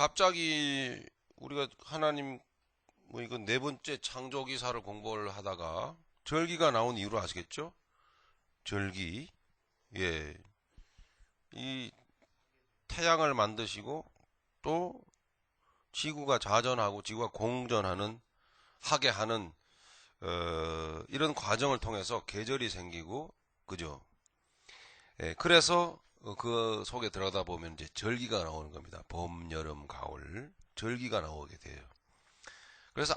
갑자기 우리가 하나님 뭐 이거 네 번째 창조기사를 공부를 하다가 절기가 나온 이유를 아시겠죠? 절기. 예. 이 태양을 만드시고 또 지구가 자전하고 지구가 공전하는 하게 하는 이런 과정을 통해서 계절이 생기고 그죠? 예, 그래서 그 속에 들어가다 보면 이제 절기가 나오는 겁니다. 봄, 여름, 가을 절기가 나오게 돼요. 그래서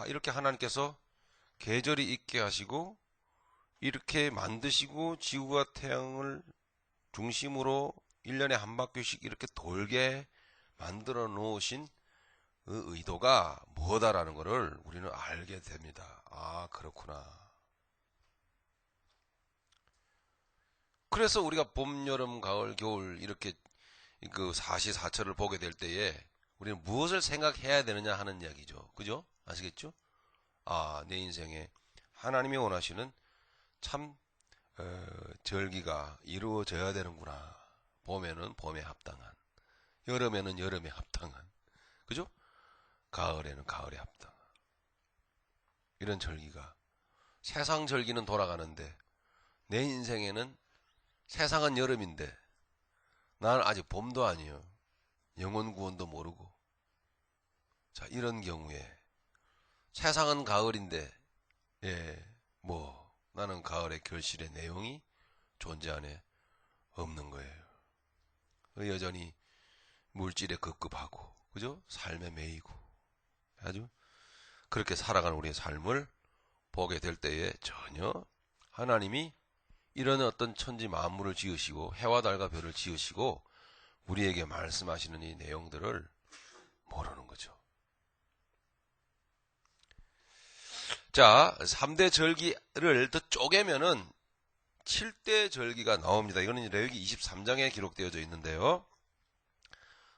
이렇게 하나님께서 계절이 있게 하시고 이렇게 만드시고 지구와 태양을 중심으로 1년에 한 바퀴씩 이렇게 돌게 만들어 놓으신 그 의도가 뭐다라는 것을 우리는 알게 됩니다. 그렇구나. 그래서 우리가 봄, 여름, 가을, 겨울 이렇게 그 사시사철을 보게 될 때에 우리는 무엇을 생각해야 되느냐 하는 이야기죠. 그죠? 아시겠죠? 내 인생에 하나님이 원하시는 참 절기가 이루어져야 되는구나. 봄에는 봄에 합당한, 여름에는 여름에 합당한, 그죠? 가을에는 가을에 합당한 이런 절기가, 세상 절기는 돌아가는데 내 인생에는 세상은 여름인데 나는 아직 봄도 아니에요. 영혼 구원도 모르고. 자, 이런 경우에 세상은 가을인데 나는 가을의 결실의 내용이 존재 안에 없는 거예요. 여전히 물질에 급급하고 그죠? 삶에 매이고 아주 그렇게 살아가는 우리의 삶을 보게 될 때에 전혀 하나님이 이런 어떤 천지 만물을 지으시고 해와 달과 별을 지으시고 우리에게 말씀하시는 이 내용들을 모르는 거죠. 자, 3대 절기를 더 쪼개면은 7대 절기가 나옵니다. 이거는 레위기 23장에 기록되어져 있는데요.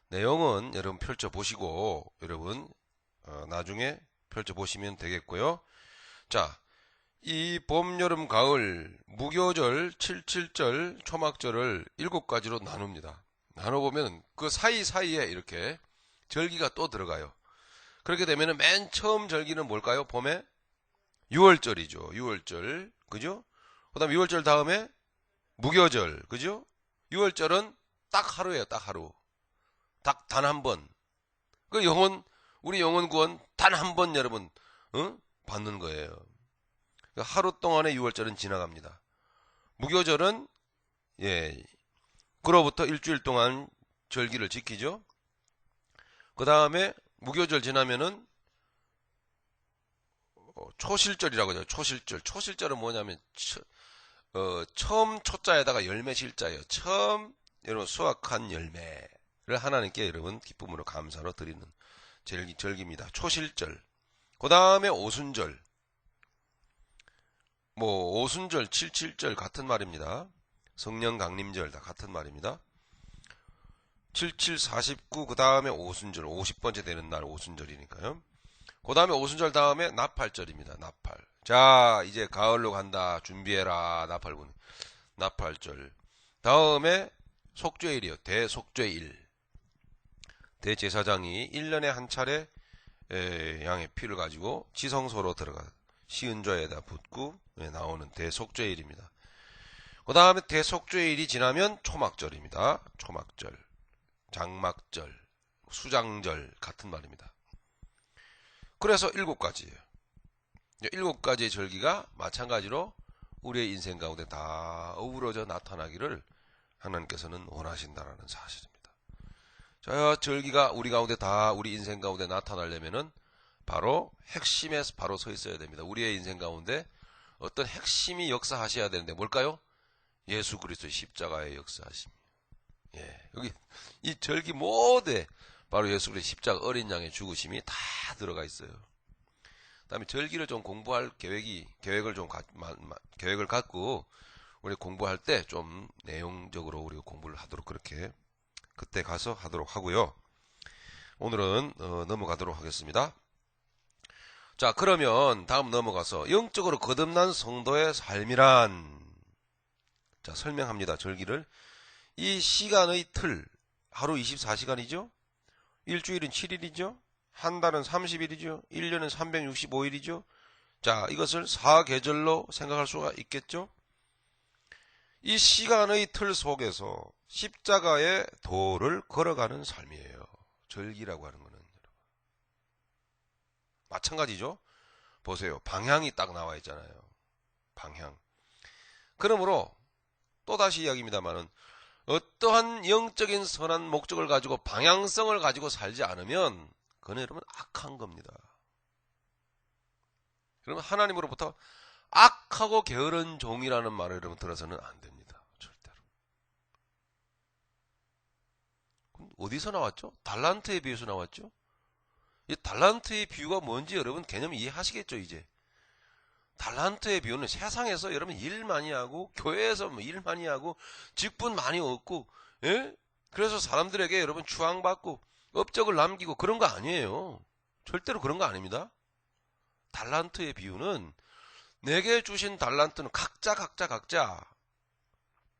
내용은 여러분 펼쳐보시고 여러분 나중에 펼쳐보시면 되겠고요. 자, 이 봄, 여름, 가을, 무교절, 칠칠절, 초막절을 7가지로 나눕니다. 나눠보면 그 사이사이에 이렇게 절기가 또 들어가요. 그렇게 되면 맨 처음 절기는 뭘까요? 봄에? 6월절이죠. 6월절. 그죠? 그 다음 6월절 다음에 무교절. 그죠? 6월절은 딱 하루예요. 딱 하루. 딱 단 한 번. 우리 영혼 구원 단 한 번 여러분, 받는 거예요. 하루 동안의 6월절은 지나갑니다. 무교절은, 그로부터 일주일 동안 절기를 지키죠. 그 다음에 무교절 지나면은, 초실절이라고 하죠. 초실절. 초실절은 뭐냐면, 처음 초자에다가 열매 실자예요. 처음, 여러분, 수확한 열매를 하나님께 여러분, 기쁨으로 감사로 드리는 절기입니다. 초실절. 그 다음에 오순절. 오순절, 칠칠절 같은 말입니다. 성령 강림절 다 같은 말입니다. 77, 49, 그 다음에 오순절, 50번째 되는 날 오순절이니까요. 그 다음에 오순절 다음에 나팔절입니다. 나팔. 자, 이제 가을로 간다. 준비해라. 나팔분. 나팔절. 다음에 속죄일이요. 대속죄일. 대제사장이 1년에 한 차례 양의 피를 가지고 지성소로 들어가 시은좌에다 붓고 나오는 대속죄일입니다. 그 다음에 대속죄일이 지나면 초막절입니다. 초막절, 장막절, 수장절 같은 말입니다. 그래서 7가지예요. 7가지의 절기가 마찬가지로 우리의 인생 가운데 다 어우러져 나타나기를 하나님께서는 원하신다는 사실입니다. 자, 절기가 우리 가운데 다 우리 인생 가운데 나타나려면은 바로 핵심에 바로 서 있어야 됩니다. 우리의 인생 가운데 어떤 핵심이 역사하셔야 되는데 뭘까요? 예수 그리스도의 십자가의 역사하심. 여기 이 절기 모두에 바로 예수 그리스도의 십자가 어린 양의 죽으심이 다 들어가 있어요. 그다음에 절기를 좀 공부할 계획을 갖고 우리 공부할 때 좀 내용적으로 우리가 공부를 하도록 그렇게 그때 가서 하도록 하고요. 오늘은 넘어가도록 하겠습니다. 자, 그러면 다음 넘어가서 영적으로 거듭난 성도의 삶이란, 자, 설명합니다. 절기를. 이 시간의 틀, 하루 24시간이죠? 일주일은 7일이죠. 한 달은 30일이죠. 1년은 365일이죠. 자, 이것을 사계절로 생각할 수가 있겠죠. 이 시간의 틀 속에서 십자가의 도를 걸어가는 삶이에요. 절기라고 하는 거는. 마찬가지죠. 보세요. 방향이 딱 나와 있잖아요. 방향. 그러므로 또다시 이야기입니다만은 어떠한 영적인 선한 목적을 가지고 방향성을 가지고 살지 않으면 그건 여러분 악한 겁니다. 그러면 하나님으로부터 악하고 게으른 종이라는 말을 여러분 들어서는 안 됩니다. 절대로. 어디서 나왔죠? 달란트의 비유에서 나왔죠? 이 달란트의 비유가 뭔지 여러분 개념 이해하시겠죠, 이제? 달란트의 비유는 세상에서 여러분 일 많이 하고, 교회에서 일 많이 하고, 직분 많이 얻고, 예? 그래서 사람들에게 여러분 추앙받고, 업적을 남기고 그런 거 아니에요. 절대로 그런 거 아닙니다. 달란트의 비유는 내게 주신 달란트는 각자,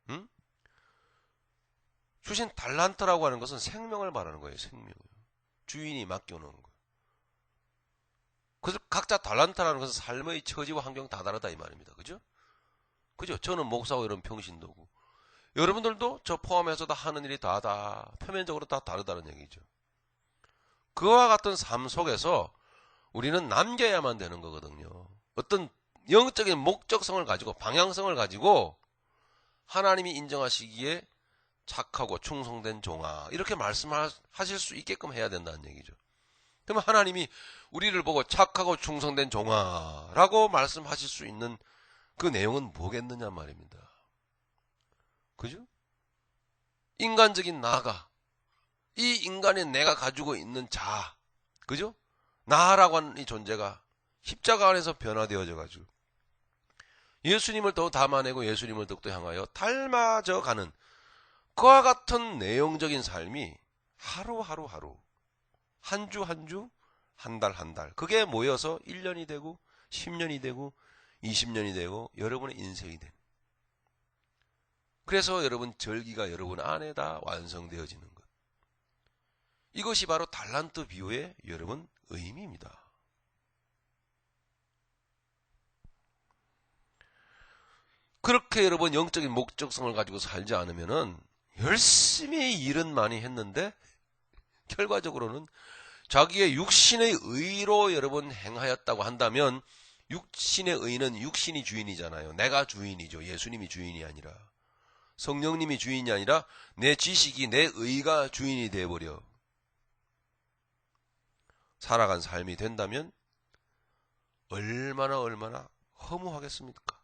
응? 주신 달란트라고 하는 것은 생명을 말하는 거예요, 생명을. 주인이 맡겨놓은 거. 그래서 각자 달란트라는 것은 삶의 처지와 환경 다 다르다 이 말입니다. 그죠? 그죠? 저는 목사고 여러분 평신도고 여러분들도 저 포함해서 다 하는 일이 다 표면적으로 다 다르다는 얘기죠. 그와 같은 삶 속에서 우리는 남겨야만 되는 거거든요. 어떤 영적인 목적성을 가지고 방향성을 가지고 하나님이 인정하시기에 착하고 충성된 종아 이렇게 말씀하실 수 있게끔 해야 된다는 얘기죠. 그러면 하나님이 우리를 보고 착하고 충성된 종아라고 말씀하실 수 있는 그 내용은 뭐겠느냐 말입니다. 그죠? 인간적인 나가, 이 인간의 내가 가지고 있는 자, 그죠? 나라고 하는 이 존재가 십자가 안에서 변화되어져 가지고 예수님을 더 담아내고 예수님을 더욱더 향하여 닮아져 가는 그와 같은 내용적인 삶이 하루하루 한 주 한 주, 한 달 한 달 그게 모여서 1년이 되고 10년이 되고 20년이 되고 여러분의 인생이 되는 그래서 여러분 절기가 여러분 안에 다 완성되어지는 것. 이것이 바로 달란트 비유의 여러분 의미입니다. 그렇게 여러분 영적인 목적성을 가지고 살지 않으면은 열심히 일은 많이 했는데 결과적으로는 자기의 육신의 의로 여러분 행하였다고 한다면 육신의 의는 육신이 주인이잖아요. 내가 주인이죠. 예수님이 주인이 아니라 성령님이 주인이 아니라 내 지식이 내 의가 주인이 되어버려 살아간 삶이 된다면 얼마나 허무하겠습니까?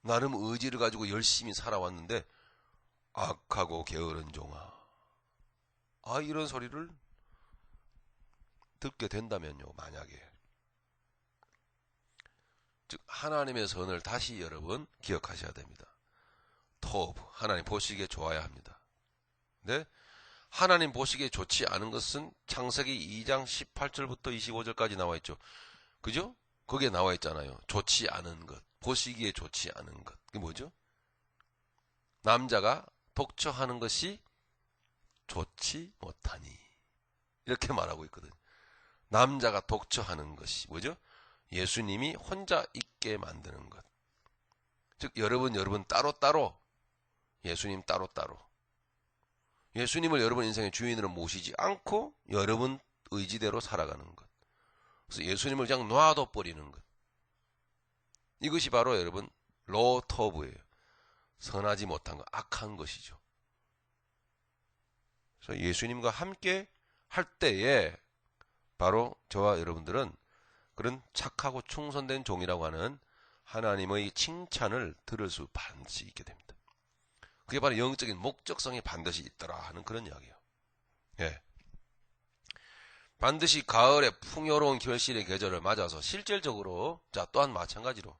나름 의지를 가지고 열심히 살아왔는데 악하고 게으른 종아 이런 소리를 듣게 된다면요. 만약에 즉 하나님의 선을 다시 여러분 기억하셔야 됩니다. 토브 하나님 보시기에 좋아야 합니다. 네? 하나님 보시기에 좋지 않은 것은 창세기 2장 18절부터 25절까지 나와 있죠. 그죠? 거기에 나와 있잖아요. 좋지 않은 것, 보시기에 좋지 않은 것. 그게 뭐죠? 남자가 독처하는 것이 좋지 못하니 이렇게 말하고 있거든요. 남자가 독처하는 것이 뭐죠? 예수님이 혼자 있게 만드는 것. 즉 여러분 따로따로 예수님 따로따로 예수님을 여러분 인생의 주인으로 모시지 않고 여러분 의지대로 살아가는 것. 그래서 예수님을 그냥 놔둬 버리는 것. 이것이 바로 여러분 로터브예요. 선하지 못한 것, 악한 것이죠. 그래서 예수님과 함께 할 때에 바로 저와 여러분들은 그런 착하고 충성된 종이라고 하는 하나님의 칭찬을 들을 수 반드시 있게 됩니다. 그게 바로 영적인 목적성이 반드시 있더라 하는 그런 이야기예요. 예. 반드시 가을에 풍요로운 결실의 계절을 맞아서 실질적으로 또한 마찬가지로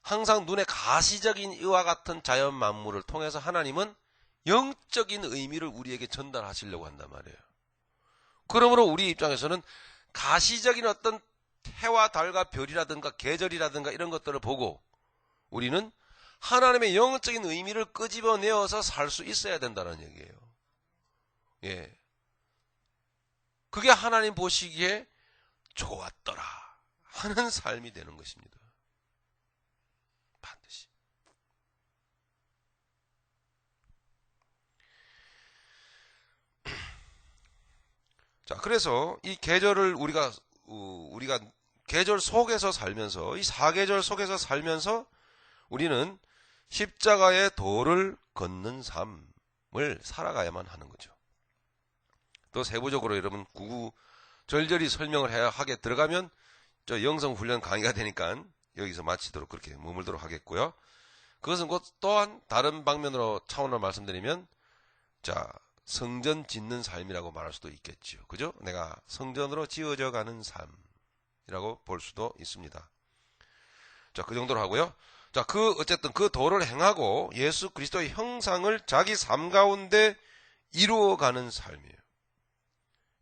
항상 눈에 가시적인 이와 같은 자연 만물을 통해서 하나님은 영적인 의미를 우리에게 전달하시려고 한단 말이에요. 그러므로 우리 입장에서는 가시적인 어떤 해와 달과 별이라든가 계절이라든가 이런 것들을 보고 우리는 하나님의 영적인 의미를 끄집어내어서 살 수 있어야 된다는 얘기예요. 예. 그게 하나님 보시기에 좋았더라 하는 삶이 되는 것입니다. 반드시. 자, 그래서 이 계절을 우리가 계절 속에서 살면서, 이 사계절 속에서 살면서 우리는 십자가의 도를 걷는 삶을 살아가야만 하는 거죠. 또 세부적으로 여러분 구구절절히 설명을 해야 하게 들어가면 저 영성훈련 강의가 되니까 여기서 마치도록 그렇게 머물도록 하겠고요. 그것은 곧 또한 다른 방면으로 차원으로 말씀드리면, 자, 성전 짓는 삶이라고 말할 수도 있겠죠. 그죠? 내가 성전으로 지어져 가는 삶이라고 볼 수도 있습니다. 자, 그 정도로 하고요. 자, 어쨌든 그 도를 행하고 예수 그리스도의 형상을 자기 삶 가운데 이루어가는 삶이에요.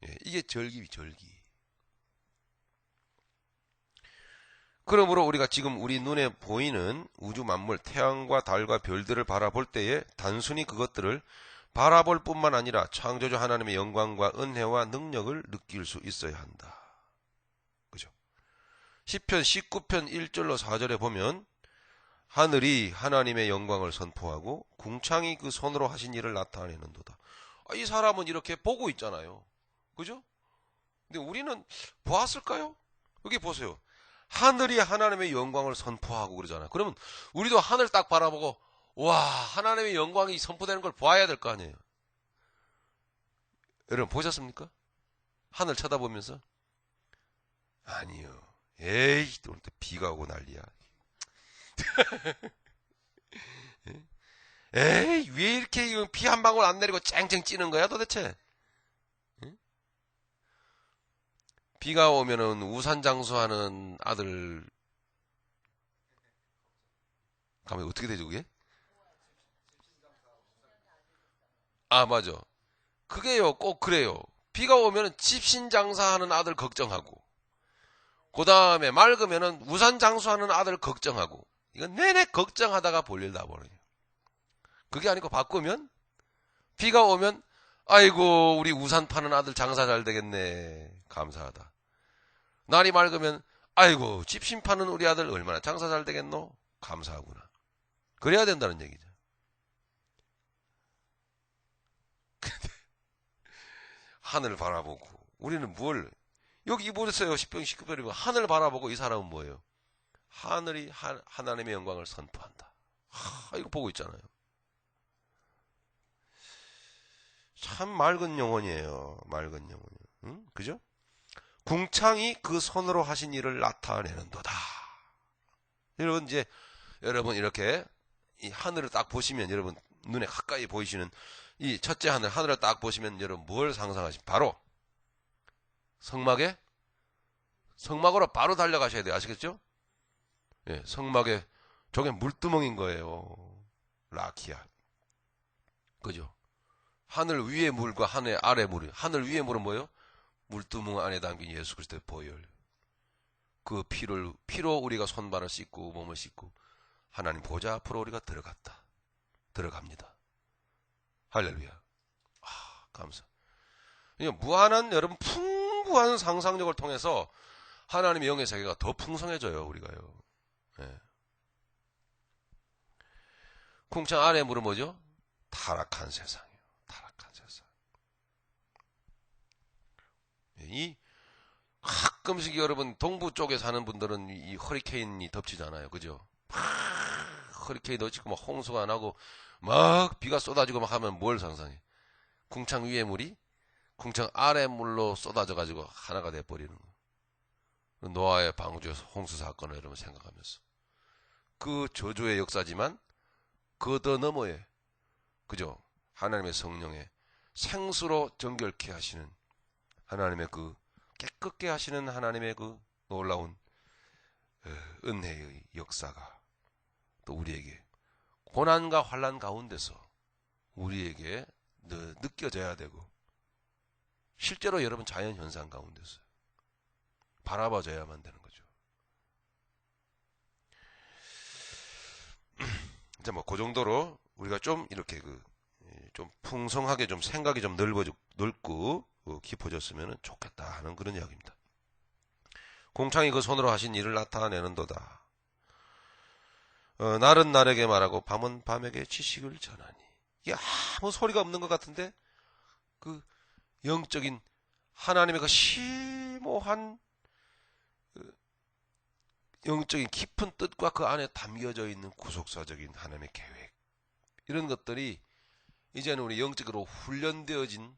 예, 이게 절기. 그러므로 우리가 지금 우리 눈에 보이는 우주 만물, 태양과 달과 별들을 바라볼 때에 단순히 그것들을 바라볼 뿐만 아니라 창조주 하나님의 영광과 은혜와 능력을 느낄 수 있어야 한다. 그죠? 시편 19편 1절로 4절에 보면 하늘이 하나님의 영광을 선포하고 궁창이 그 손으로 하신 일을 나타내는도다. 이 사람은 이렇게 보고 있잖아요. 그죠? 근데 우리는 보았을까요? 여기 보세요. 하늘이 하나님의 영광을 선포하고 그러잖아요. 그러면 우리도 하늘 딱 바라보고 와, 하나님의 영광이 선포되는 걸 보아야 될 거 아니에요. 여러분 보셨습니까? 하늘 쳐다보면서? 아니요. 에이, 오늘 또 비가 오고 난리야. 에이, 왜 이렇게 비 한 방울 안 내리고 쨍쨍 찌는 거야 도대체? 비가 오면은 우산 장수하는 아들 가면 어떻게 되죠 그게? 아, 맞아. 그게요, 꼭 그래요. 비가 오면은 집신 장사하는 아들 걱정하고, 그 다음에 맑으면은 우산 장수하는 아들 걱정하고, 이건 내내 걱정하다가 볼일 나버려요. 그게 아니고 바꾸면, 비가 오면, 아이고, 우리 우산 파는 아들 장사 잘 되겠네. 감사하다. 날이 맑으면, 아이고, 집신 파는 우리 아들 얼마나 장사 잘 되겠노? 감사하구나. 그래야 된다는 얘기죠. 하늘을 바라보고 우리는 뭘 여기 보세요. 10편 19편이고 하늘 바라보고 이 사람은 뭐예요? 하늘이 하나님의 영광을 선포한다. 이거 보고 있잖아요. 참 맑은 영혼이에요. 맑은 영혼이에요. 응? 그죠? 궁창이 그 손으로 하신 일을 나타내는도다. 여러분 이렇게 이 하늘을 딱 보시면 여러분 눈에 가까이 보이시는 이 첫째 하늘을 딱 보시면 여러분 뭘 상상하십니까? 바로 성막으로 바로 달려가셔야 돼요. 아시겠죠? 예, 성막에 저게 물두멍인 거예요. 라키아. 그죠? 하늘 위의 물과 하늘 아래 물이. 하늘 위의 물은 뭐예요? 물두멍 안에 담긴 예수 그리스도의 보혈. 그 피로 우리가 손발을 씻고 몸을 씻고 하나님 보좌 앞으로 우리가 들어갑니다. 할렐루야. 감사. 무한한 여러분 풍부한 상상력을 통해서 하나님의 영의 세계가 더 풍성해져요. 우리가요. 예. 궁창 아래 물은 뭐죠? 타락한 세상이에요. 타락한 세상. 이 가끔씩 여러분 동부 쪽에 사는 분들은 이 허리케인이 덮치잖아요. 그죠? 허리케인 덮치고 막 홍수가 나고 막 비가 쏟아지고 막 하면 뭘 상상해? 궁창 위의 물이 궁창 아래 물로 쏟아져 가지고 하나가 돼 버리는 거. 노아의 방주에서 홍수 사건을 여러분 생각하면서 그 저주의 역사지만 그 더 너머에 그죠? 하나님의 성령의 생수로 정결케 하시는 하나님의 그 깨끗게 하시는 하나님의 그 놀라운 은혜의 역사가 또 우리에게 고난과 환난 가운데서 우리에게 느껴져야 되고 실제로 여러분 자연 현상 가운데서 바라봐줘야만 되는 거죠. 이제 뭐 그 정도로 우리가 좀 이렇게 좀 풍성하게 좀 생각이 좀 넓고 깊어졌으면 좋겠다 하는 그런 이야기입니다. 공창이 그 손으로 하신 일을 나타내는도다. 날은 날에게 말하고 밤은 밤에게 지식을 전하니. 이게 아무 소리가 없는 것 같은데 그 영적인 하나님의 그 심오한 영적인 깊은 뜻과 그 안에 담겨져 있는 구속사적인 하나님의 계획, 이런 것들이 이제는 우리 영적으로 훈련되어진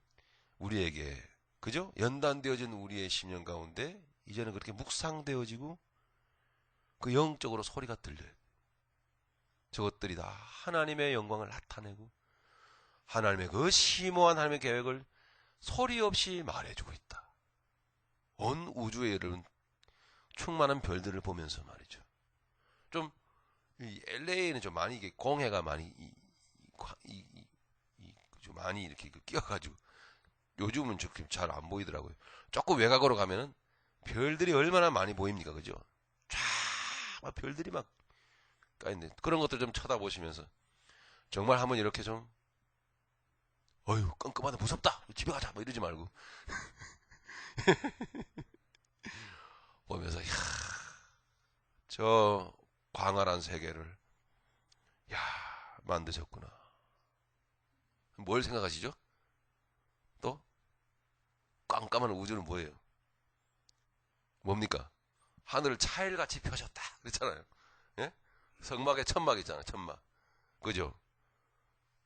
우리에게, 그죠? 연단되어진 우리의 심령 가운데 이제는 그렇게 묵상되어지고 그 영적으로 소리가 들려요. 저것들이 다 하나님의 영광을 나타내고 하나님의 그 심오한 하나님의 계획을 소리 없이 말해주고 있다. 온 우주에 여러분 충만한 별들을 보면서 말이죠. 좀 LA에는 좀 많이 이게 공해가 많이 좀 많이 이렇게 끼어가지고 요즘은 잘 안 보이더라고요. 조금 외곽으로 가면은 별들이 얼마나 많이 보입니까, 그죠? 쫙 별들이 막 까있네. 그런 것들 좀 쳐다보시면서 정말 한번 이렇게 좀 어휴 깜깜하다 무섭다 집에 가자 뭐 이러지 말고 보면서 저 광활한 세계를 만드셨구나. 뭘 생각하시죠? 또 깜깜한 우주는 뭐예요? 뭡니까? 하늘을 차일같이 펴셨다 그랬잖아요. 예? 성막에 천막 있잖아요. 천막. 그죠?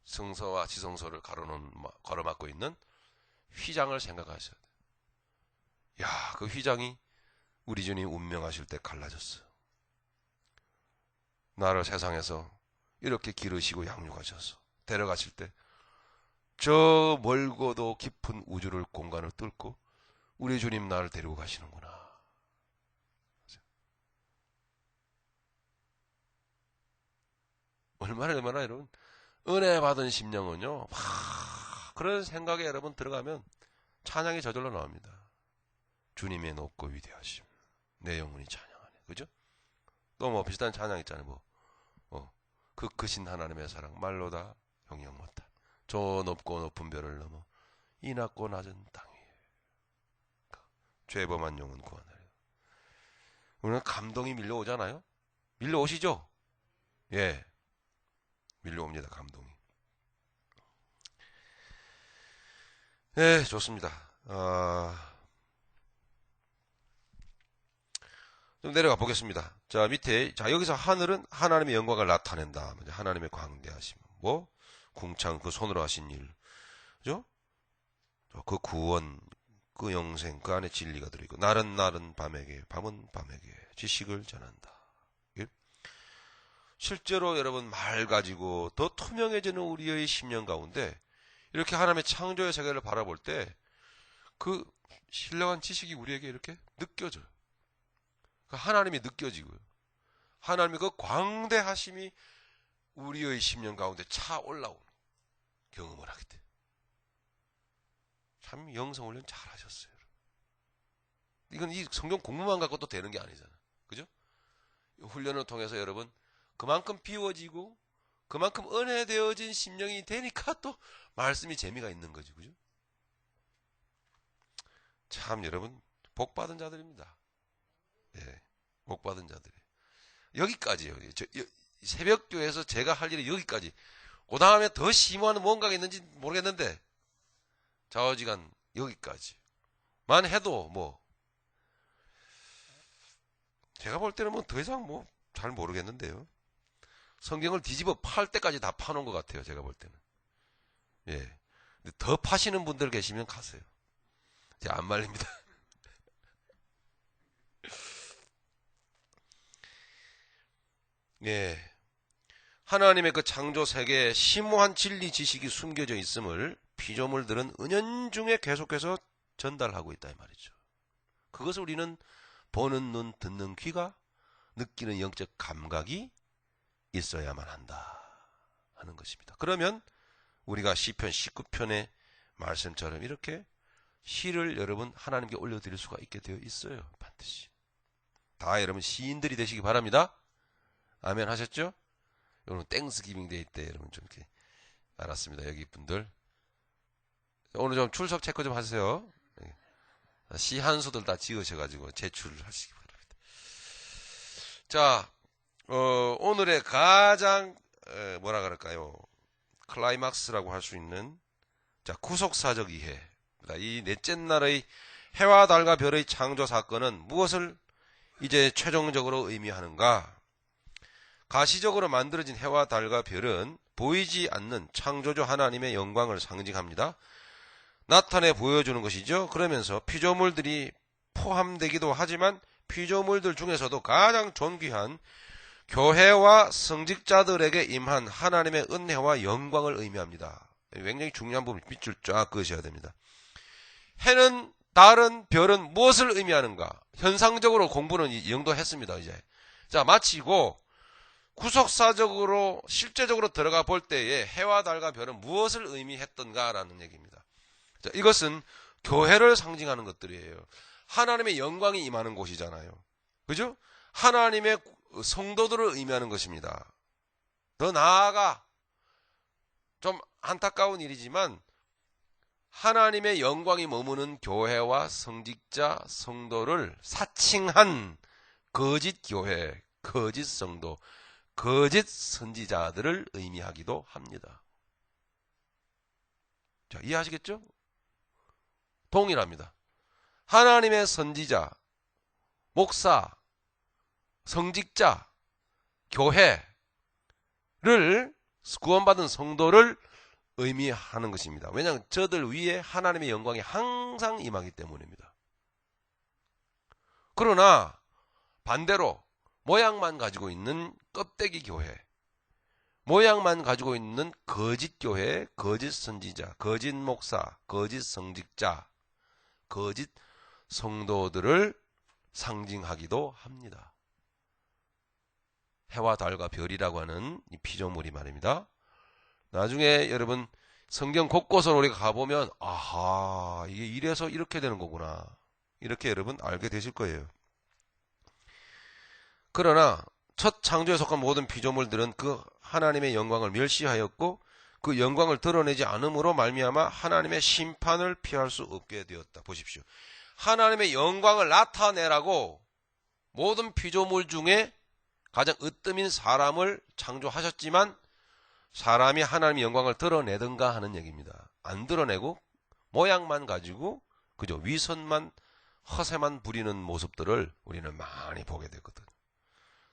성서와 지성서를 가로막고 있는 휘장을 생각하셔야 돼요. 야, 그 휘장이 우리 주님 운명하실 때 갈라졌어요. 나를 세상에서 이렇게 기르시고 양육하셔서 데려가실 때 저 멀고도 깊은 우주를 공간을 뚫고 우리 주님 나를 데리고 가시는구나. 얼마나 여러분 은혜 받은 심령은요 그런 생각에 여러분 들어가면 찬양이 저절로 나옵니다. 주님의 높고 위대하심 내 영혼이 찬양하네. 그죠? 또 뭐 비슷한 찬양 있잖아요. 그 크신 하나님의 사랑 말로 다 형용 못할 저 높고 높은 별을 넘어 이 낮고 낮은 땅 위에 죄범한 영혼 구원하려. 오늘 감동이 밀려오잖아요. 밀려오시죠? 예, 밀려옵니다. 감동이. 네, 좋습니다. 좀 내려가 보겠습니다. 자, 밑에, 자, 여기서 하늘은 하나님의 영광을 나타낸다. 하나님의 광대하심. 궁창, 그 손으로 하신 일. 그죠? 그 구원, 그 영생, 그 안에 진리가 들어있고, 날은 밤에게, 밤은 밤에게 지식을 전한다. 예? 실제로 여러분 말 가지고 더 투명해지는 우리의 심령 가운데, 이렇게 하나님의 창조의 세계를 바라볼 때, 그 신령한 지식이 우리에게 이렇게 느껴져요. 하나님이 느껴지고요. 하나님의 그 광대하심이 우리의 심령 가운데 차 올라오는 경험을 하게 돼요. 참 영성훈련 잘 하셨어요. 이건 이 성경 공부만 갖고 또 되는 게 아니잖아요. 그죠? 훈련을 통해서 여러분 그만큼 비워지고 그만큼 은혜되어진 심령이 되니까 또 말씀이 재미가 있는 거죠. 그죠? 참 여러분 복 받은 자들입니다. 예, 복 받은 자들이. 여기까지요. 새벽교회에서 제가 할 일이 여기까지. 그 다음에 더 심오한 뭔가가 있는지 모르겠는데, 좌우지간 여기까지만 해도 제가 볼 때는 더 이상 잘 모르겠는데요. 성경을 뒤집어 팔 때까지 다 파놓은 것 같아요. 제가 볼 때는. 예. 더 파시는 분들 계시면 가세요. 제가 안 말립니다. 예. 하나님의 그 창조 세계에 심오한 진리 지식이 숨겨져 있음을 피조물들은 은연중에 계속해서 전달하고 있다 이 말이죠. 그것을 우리는 보는 눈, 듣는 귀가 느끼는 영적 감각이 있어야만 한다 하는 것입니다. 그러면 우리가 시편 19편의 말씀처럼 이렇게 시를 여러분 하나님께 올려드릴 수가 있게 되어 있어요. 반드시. 다 여러분 시인들이 되시기 바랍니다. 아멘 하셨죠? 여러분 땡스기빙 데이 때 여러분 좀 이렇게 알았습니다. 여기 분들 오늘 좀 출석 체크 좀 하세요. 시 한 수들 다 지으셔가지고 제출을 하시기 바랍니다. 자, 오늘의 가장 뭐라 그럴까요? 클라이막스라고 할 수 있는 자 구속사적 이해. 이 넷째 날의 해와 달과 별의 창조 사건은 무엇을 이제 최종적으로 의미하는가? 가시적으로 만들어진 해와 달과 별은 보이지 않는 창조주 하나님의 영광을 상징합니다. 나타내 보여주는 것이죠. 그러면서 피조물들이 포함되기도 하지만 피조물들 중에서도 가장 존귀한 교회와 성직자들에게 임한 하나님의 은혜와 영광을 의미합니다. 굉장히 중요한 부분 밑줄 쫙 그으셔야 됩니다. 해는 달은 별은 무엇을 의미하는가? 현상적으로 공부는 이 정도 했습니다. 이제 자 마치고 구속사적으로 실제적으로 들어가 볼 때에 해와 달과 별은 무엇을 의미했던가라는 얘기입니다. 자, 이것은 교회를 상징하는 것들이에요. 하나님의 영광이 임하는 곳이잖아요. 그죠? 하나님의 성도들을 의미하는 것입니다. 더 나아가 좀 안타까운 일이지만 하나님의 영광이 머무는 교회와 성직자, 성도를 사칭한 거짓 교회, 거짓 성도, 거짓 선지자들을 의미하기도 합니다. 자, 이해하시겠죠? 동일합니다. 하나님의 선지자, 목사, 성직자, 교회를 구원받은 성도를 의미하는 것입니다. 왜냐하면 저들 위에 하나님의 영광이 항상 임하기 때문입니다. 그러나 반대로 모양만 가지고 있는 껍데기 교회, 모양만 가지고 있는 거짓 교회, 거짓 선지자, 거짓 목사, 거짓 성직자, 거짓 성도들을 상징하기도 합니다. 해와 달과 별이라고 하는 이 피조물이 말입니다. 나중에 여러분 성경 곳곳을 우리가 가보면 아하 이게 이래서 이렇게 되는 거구나 이렇게 여러분 알게 되실 거예요. 그러나 첫 창조에 속한 모든 피조물들은 그 하나님의 영광을 멸시하였고 그 영광을 드러내지 않음으로 말미암아 하나님의 심판을 피할 수 없게 되었다. 보십시오. 하나님의 영광을 나타내라고 모든 피조물 중에 가장 으뜸인 사람을 창조하셨지만 사람이 하나님의 영광을 드러내든가 하는 얘기입니다. 안 드러내고 모양만 가지고 그저 위선만 허세만 부리는 모습들을 우리는 많이 보게 되거든.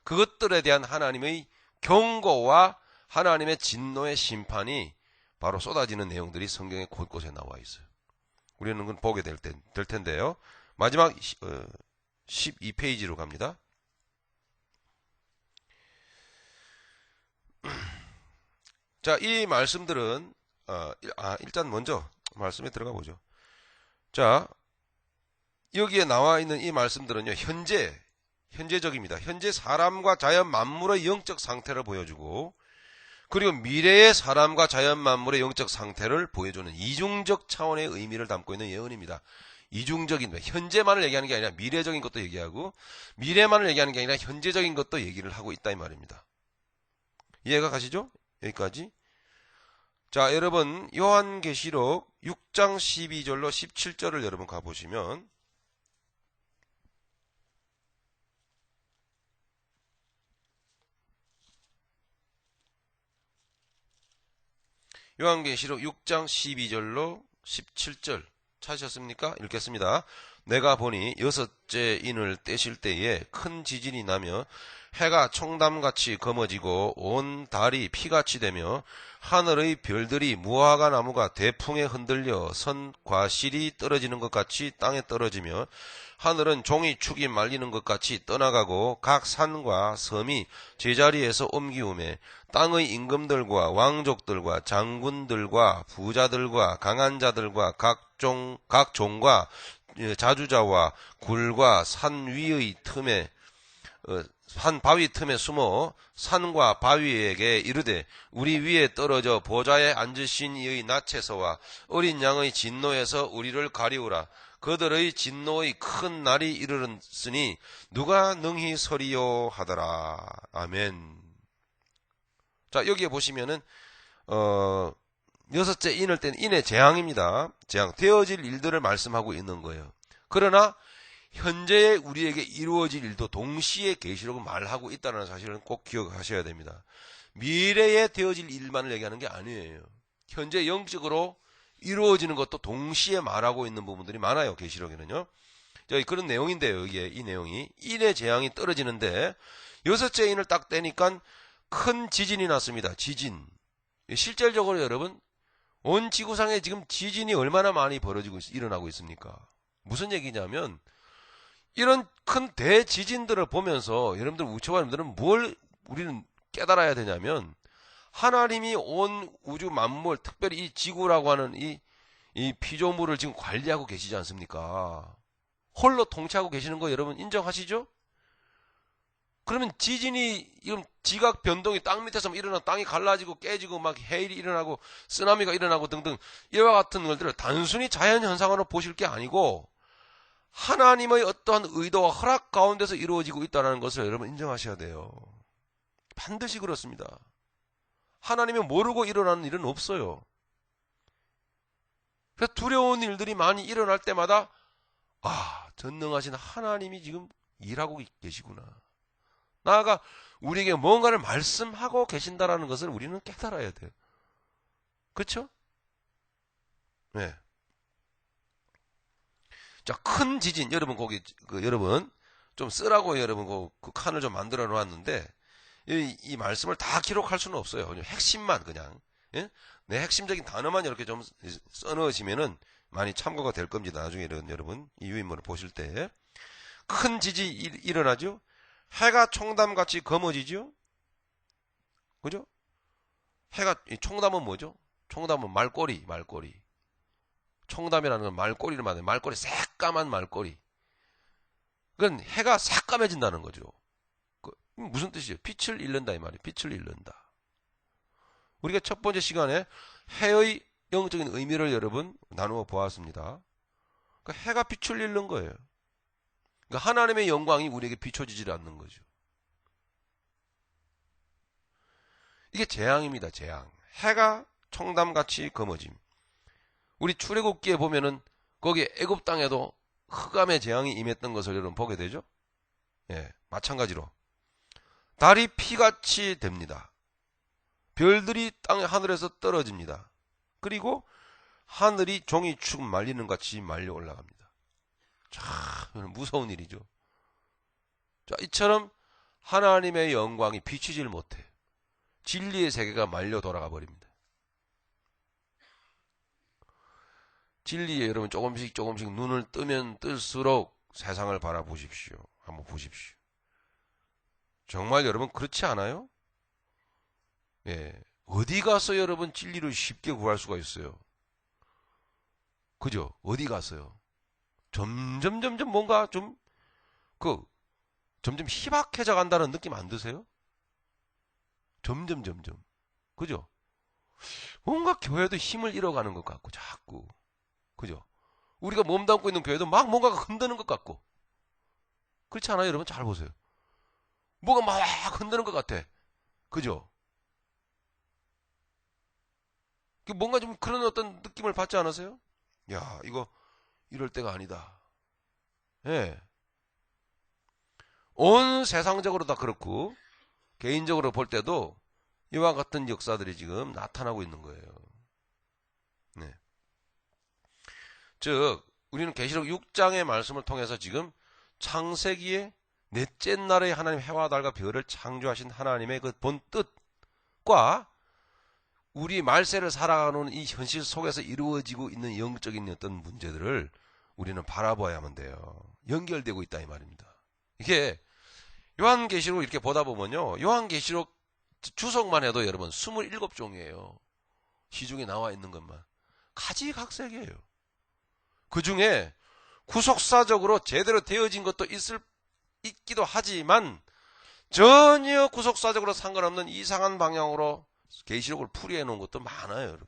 그것들에 대한 하나님의 경고와 하나님의 진노의 심판이 바로 쏟아지는 내용들이 성경에 곳곳에 나와 있어요. 우리는 그건 보게 될 텐데요. 마지막 12페이지로 갑니다. 자, 이 말씀들은 일단 먼저 말씀에 들어가 보죠. 자, 여기에 나와 있는 이 말씀들은요. 현재적입니다. 현재 사람과 자연 만물의 영적 상태를 보여주고 그리고 미래의 사람과 자연 만물의 영적 상태를 보여주는 이중적 차원의 의미를 담고 있는 예언입니다. 이중적인, 현재만을 얘기하는 게 아니라 미래적인 것도 얘기하고 미래만을 얘기하는 게 아니라 현재적인 것도 얘기를 하고 있다 이 말입니다. 이해가 가시죠? 여기까지. 자, 여러분 요한계시록 6장 12절로 17절을 여러분 가보시면 요한계시록 6장 12절로 17절 찾으셨습니까? 읽겠습니다. 내가 보니 여섯째 인을 떼실 때에 큰 지진이 나며 해가 청담같이 검어지고 온 달이 피같이 되며 하늘의 별들이 무화과 나무가 대풍에 흔들려 선 과실이 떨어지는 것 같이 땅에 떨어지며 하늘은 종이 축이 말리는 것 같이 떠나가고 각 산과 섬이 제자리에서 옮기우매 땅의 임금들과 왕족들과 장군들과 부자들과 강한 자들과 각 종과 자주자와 굴과 산 위의 틈에 산 바위 틈에 숨어 산과 바위에게 이르되 우리 위에 떨어져 보좌에 앉으신 이의 낯에서와 어린 양의 진노에서 우리를 가리우라. 그들의 진노의 큰 날이 이르렀으니 누가 능히 서리요 하더라. 아멘. 자, 여기에 보시면은 여섯째 인을 때는 인의 재앙입니다. 재앙, 되어질 일들을 말씀하고 있는 거예요. 그러나 현재 우리에게 이루어질 일도 동시에 계시록은 말하고 있다는 사실은 꼭 기억하셔야 됩니다. 미래에 되어질 일만을 얘기하는 게 아니에요. 현재 영적으로 이루어지는 것도 동시에 말하고 있는 부분들이 많아요. 계시록에는요. 그런 내용인데요. 이게 이 내용이 인의 재앙이 떨어지는데 여섯째 인을 딱 떼니까 큰 지진이 났습니다. 지진. 실질적으로 여러분 온 지구상에 지금 지진이 얼마나 많이 벌어지고 일어나고 있습니까? 무슨 얘기냐면 이런 큰 대지진들을 보면서 여러분들 우체국님들은 뭘 우리는 깨달아야 되냐면 하나님이 온 우주 만물, 특별히 이 지구라고 하는 이 피조물을 지금 관리하고 계시지 않습니까? 홀로 통치하고 계시는 거 여러분 인정하시죠? 그러면 지진이, 이런 지각 변동이 땅 밑에서 일어나 땅이 갈라지고 깨지고 막 해일이 일어나고 쓰나미가 일어나고 등등 이와 같은 것들을 단순히 자연현상으로 보실 게 아니고 하나님의 어떠한 의도와 허락 가운데서 이루어지고 있다는 것을 여러분 인정하셔야 돼요. 반드시 그렇습니다. 하나님이 모르고 일어나는 일은 없어요. 그래서 두려운 일들이 많이 일어날 때마다 전능하신 하나님이 지금 일하고 계시구나. 나아가 우리에게 뭔가를 말씀하고 계신다라는 것을 우리는 깨달아야 돼요. 그렇죠? 네. 자, 큰 지진. 여러분 거기 여러분 좀 쓰라고 여러분 그 칸을 좀 만들어 놓았는데 이 말씀을 다 기록할 수는 없어요. 핵심만 그냥 내 핵심적인 단어만 이렇게 좀 써 넣으시면은 많이 참고가 될 겁니다. 나중에 여러분 이 유인물을 보실 때 큰 지진이 일어나죠. 해가 총담같이 검어지죠. 그죠? 해가 총담은 뭐죠? 총담은 말꼬리. 총담이라는 건 말꼬리를 말해요. 말꼬리, 새까만 말꼬리. 그건 해가 새까매진다는 거죠. 무슨 뜻이에요? 빛을 잃는다 이 말이에요. 빛을 잃는다. 우리가 첫 번째 시간에 해의 영적인 의미를 여러분 나누어 보았습니다. 그러니까 해가 빛을 잃는 거예요. 그러니까 하나님의 영광이 우리에게 비춰지지 않는 거죠. 이게 재앙입니다. 재앙. 해가 총담같이 검어짐. 우리 출애굽기에 보면은 거기 애굽 땅에도 흑암의 재앙이 임했던 것을 여러분 보게 되죠. 예, 마찬가지로 달이 피같이 됩니다. 별들이 땅 하늘에서 떨어집니다. 그리고 하늘이 종이축 말리는 같이 말려 올라갑니다. 참 무서운 일이죠. 자, 이처럼 하나님의 영광이 비추질 못해. 진리의 세계가 말려 돌아가 버립니다. 진리에 여러분 조금씩 눈을 뜨면 뜰수록 세상을 바라보십시오. 한번 보십시오. 정말 여러분 그렇지 않아요? 예. 어디 가서 여러분 진리를 쉽게 구할 수가 있어요? 그죠? 어디 가서요? 점점 뭔가 점점 희박해져 간다는 느낌 안 드세요? 점점. 그죠? 뭔가 교회도 힘을 잃어가는 것 같고, 자꾸. 그죠? 우리가 몸담고 있는 교회도 막 뭔가가 흔드는 것 같고. 그렇지 않아요, 여러분? 잘 보세요. 뭐가 막 흔드는 것 같아. 그죠? 뭔가 좀 그런 어떤 느낌을 받지 않으세요? 야, 이거 이럴 때가 아니다. 예. 온 세상적으로 다 그렇고 개인적으로 볼 때도 이와 같은 역사들이 지금 나타나고 있는 거예요. 네. 즉 우리는 계시록 6장의 말씀을 통해서 지금 창세기의 넷째 날에 하나님 해와 달과 별을 창조하신 하나님의 그 본 뜻과 우리 말세를 살아가는 이 현실 속에서 이루어지고 있는 영적인 어떤 문제들을 우리는 바라봐야만 돼요. 연결되고 있다 이 말입니다. 이게 요한계시록 이렇게 보다 보면요. 요한계시록 주석만 해도 여러분 27종이에요. 시중에 나와 있는 것만. 가지각색이에요. 그 중에 구속사적으로 제대로 되어진 것도 있기도 하지만 전혀 구속사적으로 상관없는 이상한 방향으로 계시록을 풀이해 놓은 것도 많아요, 여러분.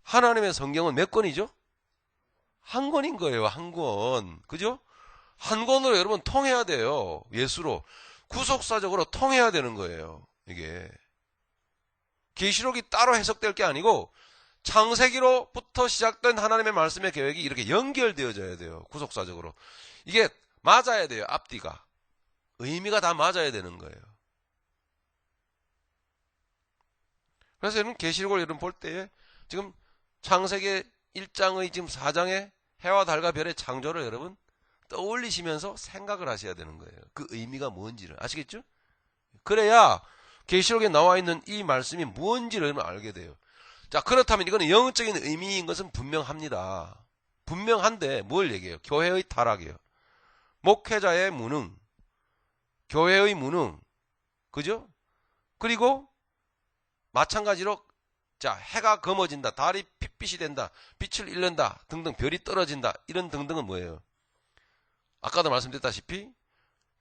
하나님의 성경은 몇 권이죠? 한 권인 거예요, 한 권. 그죠? 한 권으로 여러분 통해야 돼요. 예수로. 구속사적으로 통해야 되는 거예요, 이게. 계시록이 따로 해석될 게 아니고 창세기로부터 시작된 하나님의 말씀의 계획이 이렇게 연결되어져야 돼요. 구속사적으로. 이게 맞아야 돼요. 앞뒤가. 의미가 다 맞아야 되는 거예요. 그래서 여러분 계시록을 여러분 볼 때에 지금 창세기 1장의 지금 4장의 해와 달과 별의 창조를 여러분 떠올리시면서 생각을 하셔야 되는 거예요. 그 의미가 뭔지를. 아시겠죠? 그래야 계시록에 나와 있는 이 말씀이 뭔지를 여러분 알게 돼요. 자, 그렇다면 이거는 영적인 의미인 것은 분명합니다. 분명한데 뭘 얘기해요? 교회의 타락이에요. 목회자의 무능, 교회의 무능, 그죠? 그리고 마찬가지로 자, 해가 검어진다, 달이 핏빛이 된다, 빛을 잃는다 등등, 별이 떨어진다, 이런 등등은 뭐예요? 아까도 말씀드렸다시피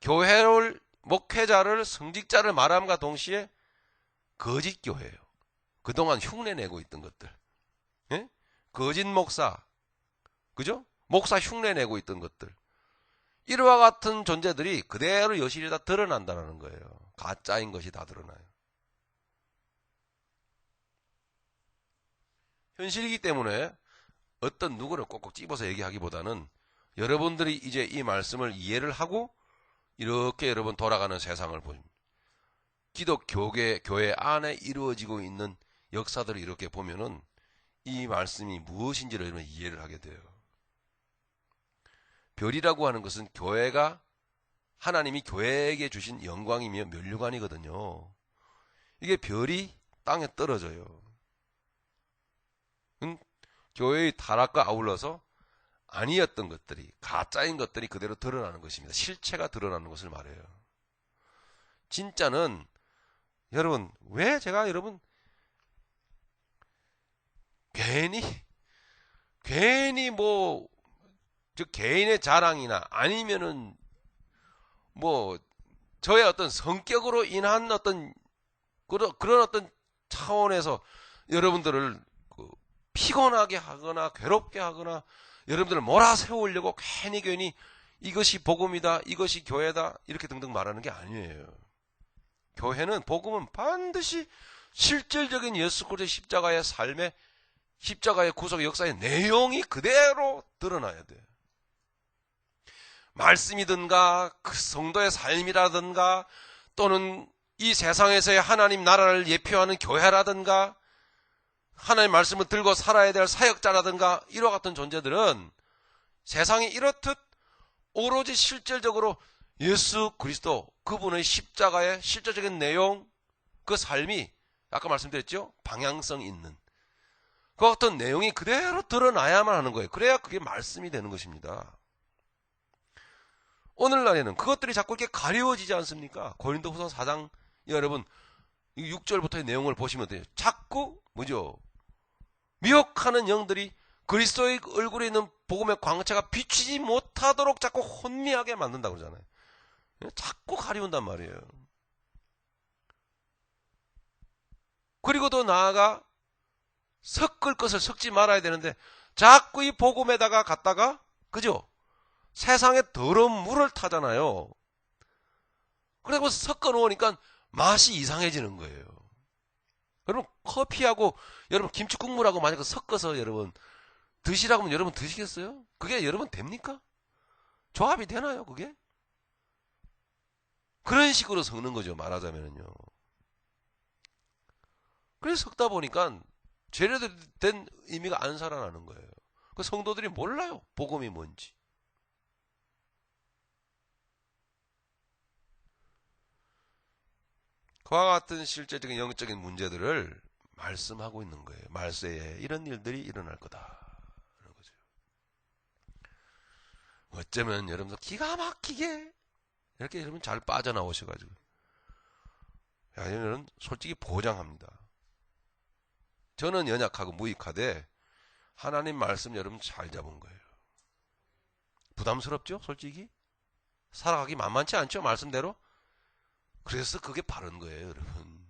교회를, 목회자를, 성직자를 말함과 동시에 거짓 교회예요. 그동안 흉내내고 있던 것들, 예? 거짓 목사, 그죠? 목사 흉내내고 있던 것들, 이와 같은 존재들이 그대로 여실히 다 드러난다는 거예요. 가짜인 것이 다 드러나요. 현실이기 때문에 어떤 누구를 꼭꼭 집어서 얘기하기보다는 여러분들이 이제 이 말씀을 이해를 하고 이렇게 여러분 돌아가는 세상을 보십니다. 기독 교회 안에 이루어지고 있는 역사들을 이렇게 보면은 이 말씀이 무엇인지를 여러분 이해를 하게 돼요. 별이라고 하는 것은 교회가 하나님이 교회에게 주신 영광이며 면류관이거든요. 이게 별이 땅에 떨어져요. 교회의 타락과 아울러서 아니었던 것들이, 가짜인 것들이 그대로 드러나는 것입니다. 실체가 드러나는 것을 말해요. 진짜는 여러분, 왜 제가 여러분 괜히 뭐 즉 개인의 자랑이나 아니면은 뭐 저의 어떤 성격으로 인한 어떤 그런 어떤 차원에서 여러분들을 피곤하게 하거나 괴롭게 하거나 여러분들을 몰아세우려고 괜히 이것이 복음이다, 이것이 교회다 이렇게 등등 말하는 게 아니에요. 교회는, 복음은 반드시 실질적인 예수 그리스도의 십자가의 삶의, 십자가의 구속의 역사의 내용이 그대로 드러나야 돼요. 말씀이든가 그 성도의 삶이라든가 또는 이 세상에서의 하나님 나라를 예표하는 교회라든가 하나님의 말씀을 들고 살아야 될 사역자라든가 이와 같은 존재들은 세상이 이렇듯 오로지 실질적으로 예수 그리스도 그분의 십자가의 실질적인 내용, 그 삶이 아까 말씀드렸죠? 방향성 있는 그 어떤 내용이 그대로 드러나야만 하는 거예요. 그래야 그게 말씀이 되는 것입니다. 오늘날에는 그것들이 자꾸 이렇게 가려워지지 않습니까? 고린도후서 4장 여러분 6절부터의 내용을 보시면 돼요. 자꾸 뭐죠? 미혹하는 영들이 그리스도의 얼굴에 있는 복음의 광채가 비치지 못하도록 자꾸 혼미하게 만든다고 그러잖아요. 자꾸 가리운단 말이에요. 그리고 더 나아가 섞을 것을 섞지 말아야 되는데 자꾸 이 복음에다가 갖다가 그죠? 세상에 더러운 물을 타잖아요. 그리고 섞어 놓으니까 맛이 이상해지는 거예요. 여러분 커피하고 여러분 김치 국물하고 만약에 섞어서 여러분 드시라고 하면 여러분 드시겠어요? 그게 여러분 됩니까? 조합이 되나요 그게? 그런 식으로 섞는 거죠, 말하자면요. 그래서 섞다 보니까 제대로 된 의미가 안 살아나는 거예요. 그 성도들이 몰라요, 복음이 뭔지. 그와 같은 실제적인 영적인 문제들을 말씀하고 있는 거예요. 말세에 이런 일들이 일어날 거다. 그런 거죠. 어쩌면 여러분들 기가 막히게 이렇게 여러분 잘 빠져나오셔가지고, 야, 여러분 솔직히 보장합니다. 저는 연약하고 무익하되 하나님 말씀 여러분 잘 잡은 거예요. 부담스럽죠? 솔직히 살아가기 만만치 않죠? 말씀대로. 그래서 그게 바른 거예요, 여러분.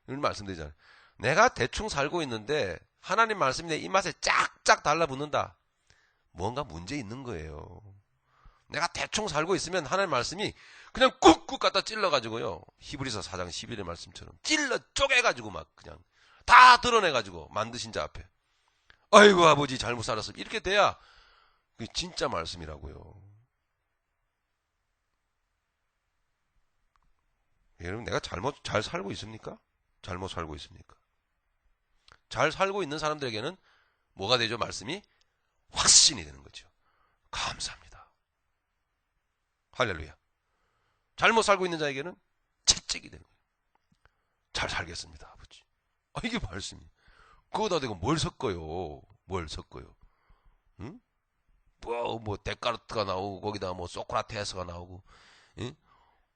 이런 말씀드리잖아요. 내가 대충 살고 있는데 하나님 말씀이 내 입맛에 쫙쫙 달라붙는다. 뭔가 문제 있는 거예요. 내가 대충 살고 있으면 하나님 말씀이 그냥 꾹꾹 갖다 찔러가지고요. 히브리서 4장 11의 말씀처럼 찔러 쪼개가지고 막 그냥 다 드러내가지고 만드신 자 앞에 아이고 아버지 잘못 살았어 이렇게 돼야 그게 진짜 말씀이라고요. 여러분 내가 잘 살고 있습니까? 잘못 살고 있습니까? 잘 살고 있는 사람들에게는 뭐가 되죠? 말씀이 확신이 되는 거죠. 감사합니다. 할렐루야. 잘못 살고 있는 자에게는 채찍이 되는 거예요. 잘 살겠습니다, 아버지. 이게 말씀이. 그거다 대고 뭘 섞어요? 뭘 섞어요? 응? 뭐 데카르트가 나오고 거기다 뭐 소크라테스가 나오고, 응?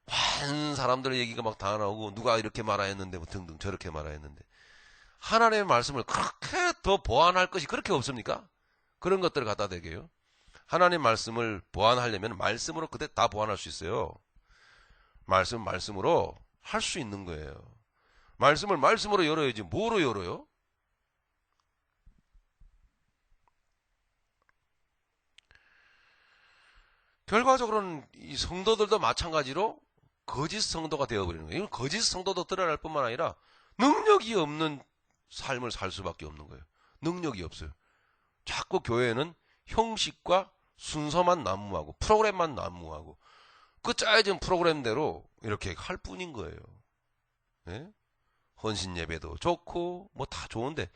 많은 사람들 얘기가 막 다 나오고 누가 이렇게 말하였는데 뭐 등등 저렇게 말하였는데 하나님의 말씀을 그렇게 더 보완할 것이 그렇게 없습니까? 그런 것들을 갖다 대게요. 하나님 말씀을 보완하려면 말씀으로 그대 다 보완할 수 있어요. 말씀으로 할 수 있는 거예요. 말씀을 말씀으로 열어야지 뭐로 열어요? 결과적으로는 이 성도들도 마찬가지로 거짓 성도가 되어버리는 거예요. 이건 거짓 성도도 드러날 뿐만 아니라 능력이 없는 삶을 살 수밖에 없는 거예요. 능력이 없어요. 자꾸 교회는 형식과 순서만 난무하고 프로그램만 난무하고 그 짜여진 프로그램대로 이렇게 할 뿐인 거예요. 네? 헌신 예배도 좋고 뭐 다 좋은데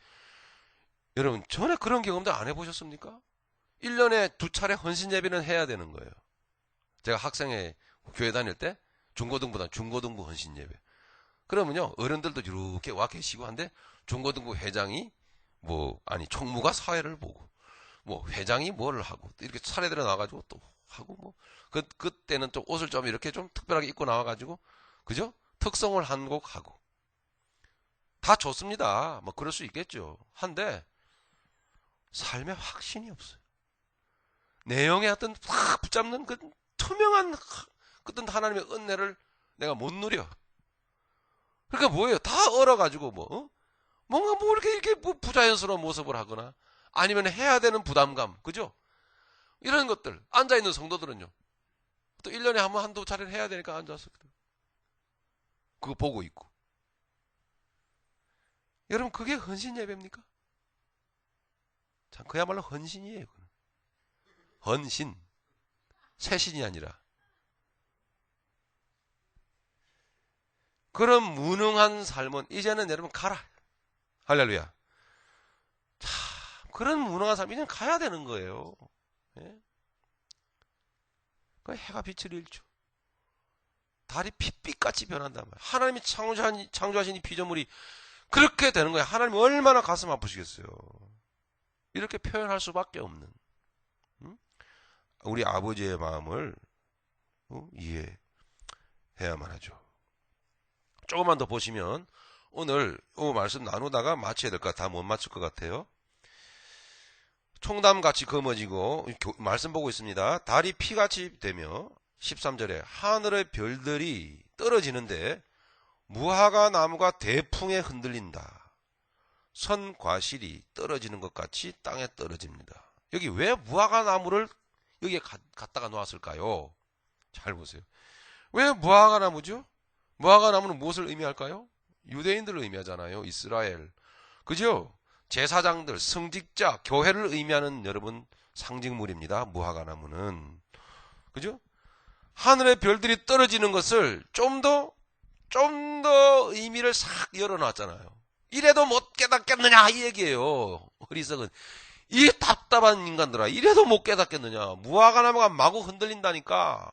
여러분 전에 그런 경험도 안 해보셨습니까? 1년에 2차례 헌신 예배는 해야 되는 거예요. 제가 학생회 교회 다닐 때 중고등부다 중고등부 헌신 예배. 그러면요 어른들도 이렇게 와 계시고 한데 중고등부 회장이 총무가 사회를 보고 뭐 회장이 뭐를 하고 이렇게 차례대로 나와가지고 또 하고 뭐 그때는 좀 옷을 좀 이렇게 좀 특별하게 입고 나와가지고 그죠? 특성을 한 곡 하고 다 좋습니다. 뭐 그럴 수 있겠죠. 한데 삶에 확신이 없어요. 내용에 어떤 확 붙잡는 그 투명한 어떤 하나님의 은혜를 내가 못 누려. 그러니까 뭐예요? 다 얼어가지고 뭔가 뭐 이렇게 뭐 부자연스러운 모습을 하거나 아니면 해야 되는 부담감, 그죠? 이런 것들 앉아있는 성도들은요. 또 1년에 한두 차례를 해야 되니까 앉아서 그거 보고 있고. 여러분 그게 헌신 예배입니까? 참 그야말로 헌신이에요. 헌신. 새신이 아니라. 그런 무능한 삶은 이제는 여러분 가라. 할렐루야. 참 그런 무능한 삶 이제는 가야 되는 거예요. 예? 그 해가 빛을 잃죠. 달이 핏빛같이 변한단 말이에요. 하나님이 창조하신 이 피조물이 그렇게 되는 거예요. 하나님 얼마나 가슴 아프시겠어요. 이렇게 표현할 수밖에 없는 우리 아버지의 마음을 이해해야만 하죠. 조금만 더 보시면 오늘 말씀 나누다가 마쳐야 될 것 같아. 다 못 맞출 것 같아요. 총담같이 검어지고 말씀 보고 있습니다. 달이 피같이 되며 13절에 하늘의 별들이 떨어지는데 무화과 나무가 대풍에 흔들린다. 선 과실이 떨어지는 것 같이 땅에 떨어집니다. 여기 왜 무화과 나무를 여기에 갖다가 놓았을까요? 잘 보세요. 왜 무화과 나무죠? 무화과 나무는 무엇을 의미할까요? 유대인들을 의미하잖아요. 이스라엘. 그죠? 제사장들, 성직자, 교회를 의미하는 여러분 상징물입니다. 무화과 나무는. 그죠? 하늘의 별들이 떨어지는 것을 좀 더 의미를 싹 열어놨잖아요. 이래도 못 깨닫겠느냐 이 얘기예요. 어리석은 이 답답한 인간들아 이래도 못 깨닫겠느냐. 무화과 나무가 마구 흔들린다니까.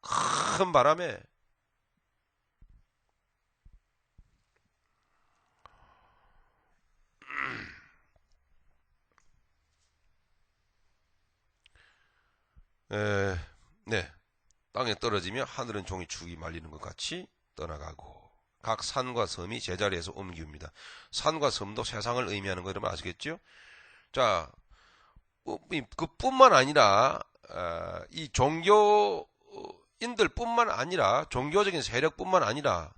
큰 바람에. 네. 땅에 떨어지며 하늘은 종이 축이 말리는 것 같이 떠나가고 각 산과 섬이 제자리에서 옮깁니다. 산과 섬도 세상을 의미하는 거 여러분 아시겠죠? 자, 그뿐만 아니라 이 종교인들뿐만 아니라 종교적인 세력뿐만 아니라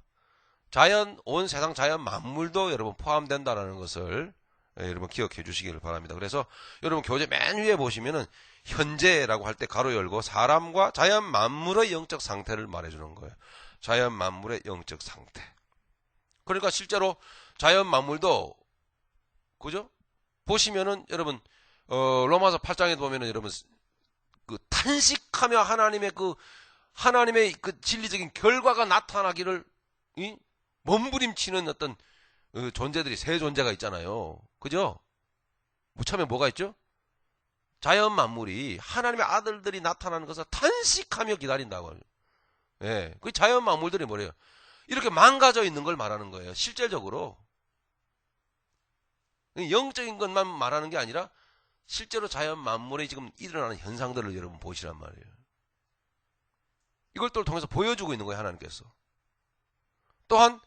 온 세상 자연 만물도 여러분 포함된다라는 것을 여러분 기억해 주시기를 바랍니다. 그래서 여러분 교재 맨 위에 보시면은 현재라고 할 때 가로 열고 사람과 자연 만물의 영적 상태를 말해주는 거예요. 자연 만물의 영적 상태. 그러니까 실제로 자연 만물도, 그죠? 보시면은, 여러분, 로마서 8장에 보면은, 여러분, 그 탄식하며 하나님의 그 진리적인 결과가 나타나기를, 몸부림치는 어떤 존재들이, 세 존재가 있잖아요. 그죠? 무참에 뭐가 있죠? 자연 만물이 하나님의 아들들이 나타나는 것을 탄식하며 기다린다고. 예. 그 자연 만물들이 뭐래요? 이렇게 망가져 있는 걸 말하는 거예요. 실질적으로. 영적인 것만 말하는 게 아니라 실제로 자연 만물에 지금 일어나는 현상들을 여러분 보시란 말이에요. 이걸 또 통해서 보여주고 있는 거예요, 하나님께서. 또한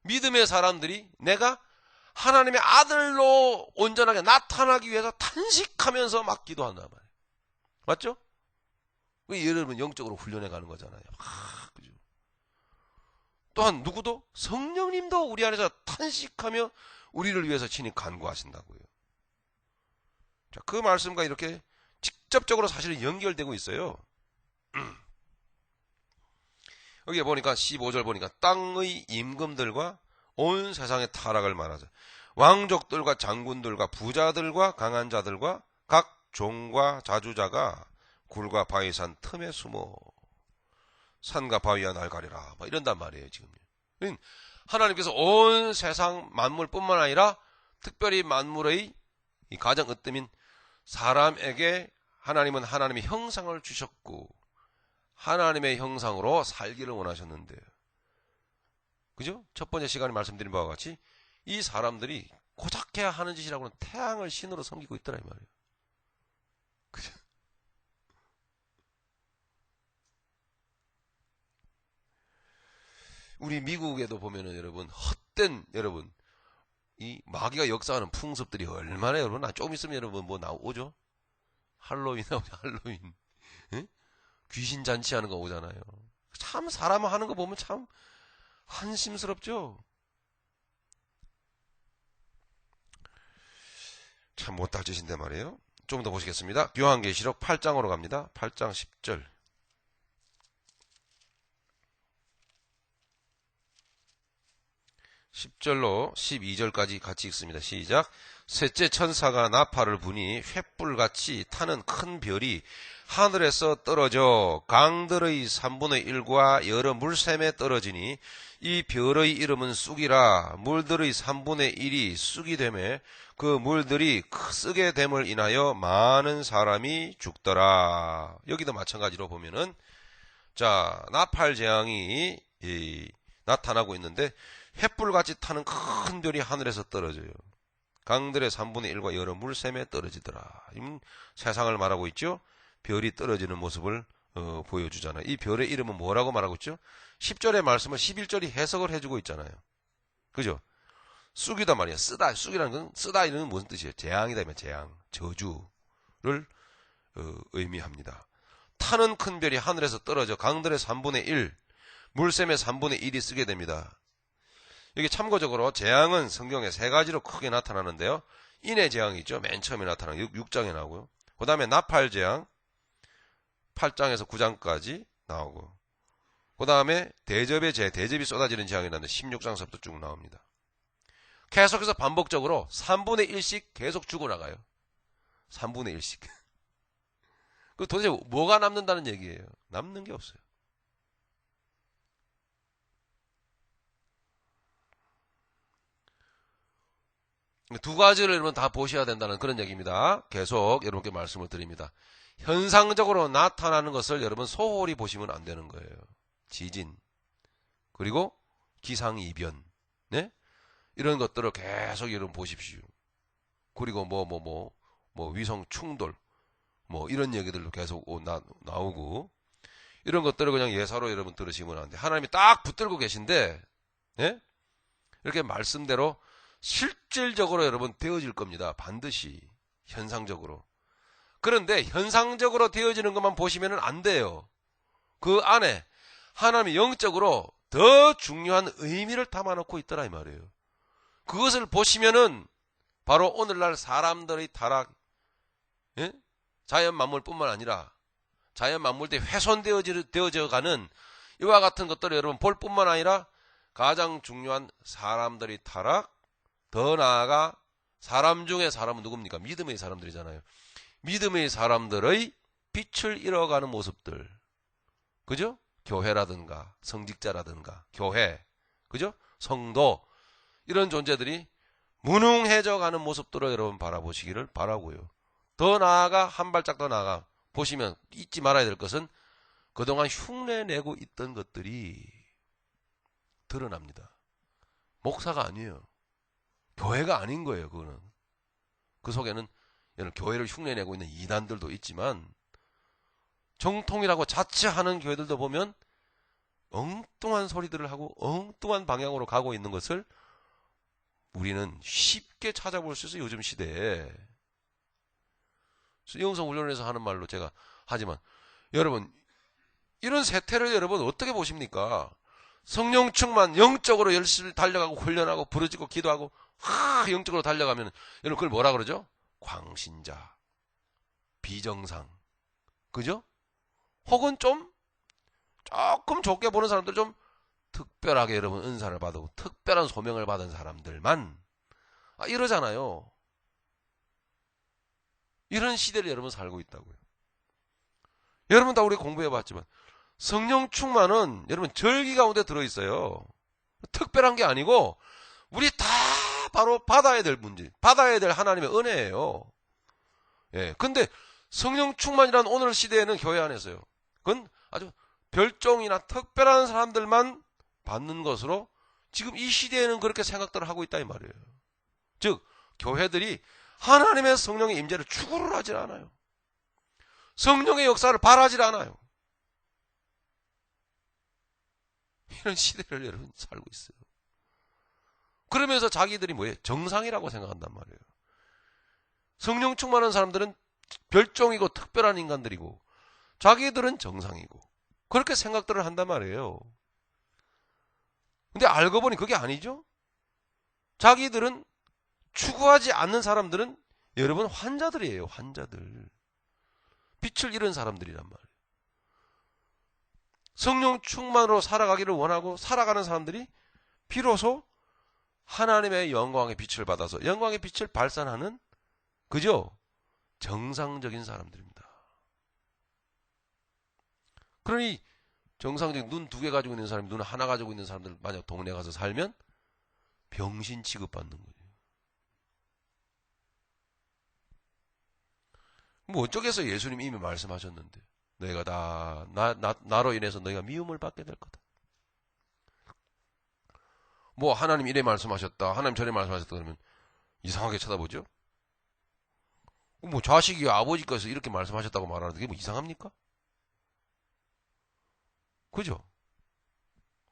믿음의 사람들이 내가 하나님의 아들로 온전하게 나타나기 위해서 탄식하면서 막 기도한단 말이에요. 맞죠? 여러분 영적으로 훈련해 가는 거잖아요. 그죠? 또한 누구도 성령님도 우리 안에서 탄식하며 우리를 위해서 친히 간구하신다고요. 자, 그 말씀과 이렇게 직접적으로 사실은 연결되고 있어요. 여기 보니까 15절 보니까 땅의 임금들과 온 세상의 타락을 말하자. 왕족들과 장군들과 부자들과 강한 자들과 각 종과 자주자가 굴과 바위산 틈에 숨어 산과 바위와 날 가리라. 이런단 말이에요, 지금. 하나님께서 온 세상 만물뿐만 아니라 특별히 만물의 이 가장 으뜸인 사람에게 하나님은 하나님의 형상을 주셨고 하나님의 형상으로 살기를 원하셨는데요. 그죠? 첫 번째 시간에 말씀드린 바와 같이 이 사람들이 고작 해야 하는 짓이라고는 태양을 신으로 섬기고 있더라 이 말이에요. 그죠? 우리 미국에도 보면은 여러분 헛된 여러분 이 마귀가 역사하는 풍습들이 얼마나 여러분 조금 있으면 여러분 뭐 나오죠? 할로윈 나오죠. 할로윈. 예? 귀신 잔치하는 거 오잖아요. 참 사람 하는 거 보면 참 한심스럽죠. 참 못할 짓인데 말이에요. 좀 더 보시겠습니다. 요한계시록 8장으로 갑니다. 8장 10절. 10절로 12절까지 같이 읽습니다. 시작. 셋째 천사가 나팔을 부니 횃불같이 타는 큰 별이 하늘에서 떨어져 강들의 3분의 1과 여러 물샘에 떨어지니 이 별의 이름은 쑥이라. 물들의 3분의 1이 쑥이 되매 그 물들이 쓰게 됨을 인하여 많은 사람이 죽더라. 여기도 마찬가지로 보면은 자 나팔 재앙이 나타나고 있는데 횃불같이 타는 큰 별이 하늘에서 떨어져요. 강들의 3분의 1과 여러 물샘에 떨어지더라. 세상을 말하고 있죠. 별이 떨어지는 모습을 보여주잖아요. 이 별의 이름은 뭐라고 말하고 있죠? 10절의 말씀을 11절이 해석을 해주고 있잖아요. 그죠? 쑥이다 말이야. 쓰다. 쑥이라는 건 쓰다 이런 건 무슨 뜻이에요? 재앙이다. 재앙. 저주를 의미합니다. 타는 큰 별이 하늘에서 떨어져 강들의 3분의 1, 물샘의 3분의 1이 쓰게 됩니다. 여기 참고적으로 재앙은 성경에 세 가지로 크게 나타나는데요. 인의 재앙이 있죠. 맨 처음에 나타나는 6장에 나오고요. 그 다음에 나팔 재앙 8장에서 9장까지 나오고 그 다음에 대접이 쏟아지는 재앙이 나는데 16장서부터 쭉 나옵니다. 계속해서 반복적으로 3분의 1씩 계속 죽어나가요. 3분의 1씩. 그 도대체 뭐가 남는다는 얘기예요? 남는 게 없어요. 두 가지를 여러분 다 보셔야 된다는 그런 얘기입니다. 계속 여러분께 말씀을 드립니다. 현상적으로 나타나는 것을 여러분 소홀히 보시면 안 되는 거예요. 지진, 그리고 기상이변, 네? 이런 것들을 계속 여러분 보십시오. 그리고 위성 충돌, 이런 얘기들도 계속 나오고, 이런 것들을 그냥 예사로 여러분 들으시면 안 돼요. 하나님이 딱 붙들고 계신데, 네? 이렇게 말씀대로 실질적으로 여러분 되어질 겁니다. 반드시 현상적으로. 그런데 현상적으로 되어지는 것만 보시면 안 돼요. 그 안에 하나님이 영적으로 더 중요한 의미를 담아놓고 있더라 이 말이에요. 그것을 보시면은 바로 오늘날 사람들의 타락, 예? 자연 만물뿐만 아니라 자연 만물들이 훼손되어져 가는 이와 같은 것들을 여러분 볼 뿐만 아니라 가장 중요한 사람들이 타락, 더 나아가 사람 중에 사람은 누굽니까? 믿음의 사람들이잖아요. 믿음의 사람들의 빛을 잃어가는 모습들. 그죠? 교회라든가 성직자라든가 교회, 그죠? 성도, 이런 존재들이 무능해져 가는 모습들을 여러분 바라보시기를 바라고요. 더 나아가 한 발짝 더 나아가 보시면 잊지 말아야 될 것은 그동안 흉내내고 있던 것들이 드러납니다. 목사가 아니에요. 교회가 아닌 거예요. 그거는. 그 속에는 교회를 흉내내고 있는 이단들도 있지만 정통이라고 자처하는 교회들도 보면 엉뚱한 소리들을 하고 엉뚱한 방향으로 가고 있는 것을 우리는 쉽게 찾아볼 수 있어요. 요즘 시대에. 영성훈련에서 하는 말로 제가 하지만 여러분, 이런 세태를 여러분 어떻게 보십니까? 성령 충만, 영적으로 열심히 달려가고 훈련하고 부르짖고 기도하고 영적으로 달려가면 여러분 그걸 뭐라 그러죠? 광신자, 비정상, 그죠? 혹은 조금 좋게 보는 사람들, 좀 특별하게 여러분 은사를 받고 특별한 소명을 받은 사람들만 이러잖아요. 이런 시대를 여러분 살고 있다고요. 여러분 다 우리 공부해봤지만 성령 충만은 여러분 절기 가운데 들어있어요. 특별한 게 아니고 우리 다 바로 받아야 될 문제, 받아야 될 하나님의 은혜예요. 예, 근데 성령 충만이란 오늘 시대에는 교회 안에서요, 그건 아주 별종이나 특별한 사람들만 받는 것으로 지금 이 시대에는 그렇게 생각들을 하고 있다 이 말이에요. 즉 교회들이 하나님의 성령의 임재를 추구를 하질 않아요. 성령의 역사를 바라질 않아요. 이런 시대를 여러분 살고 있어요. 그러면서 자기들이 뭐예요? 정상이라고 생각한단 말이에요. 성령 충만한 사람들은 별종이고 특별한 인간들이고 자기들은 정상이고 그렇게 생각들을 한단 말이에요. 근데 알고 보니 그게 아니죠. 자기들은 추구하지 않는 사람들은 여러분 환자들이에요. 환자들. 빛을 잃은 사람들이란 말이에요. 성령 충만으로 살아가기를 원하고 살아가는 사람들이 비로소 하나님의 영광의 빛을 받아서 영광의 빛을 발산하는, 그죠? 정상적인 사람들입니다. 그러니 정상적인 눈 2개 가지고 있는 사람이 눈 하나 가지고 있는 사람들 만약 동네 가서 살면 병신 취급받는 거예요. 뭐 어쩌겠어요. 예수님이 이미 말씀하셨는데 너희가 다 나로 인해서 너희가 미움을 받게 될 거다. 뭐 하나님 이래 말씀하셨다, 하나님 저래 말씀하셨다 그러면 이상하게 쳐다보죠. 뭐 자식이 아버지께서 이렇게 말씀하셨다고 말하는데 그게 뭐 이상합니까? 그죠?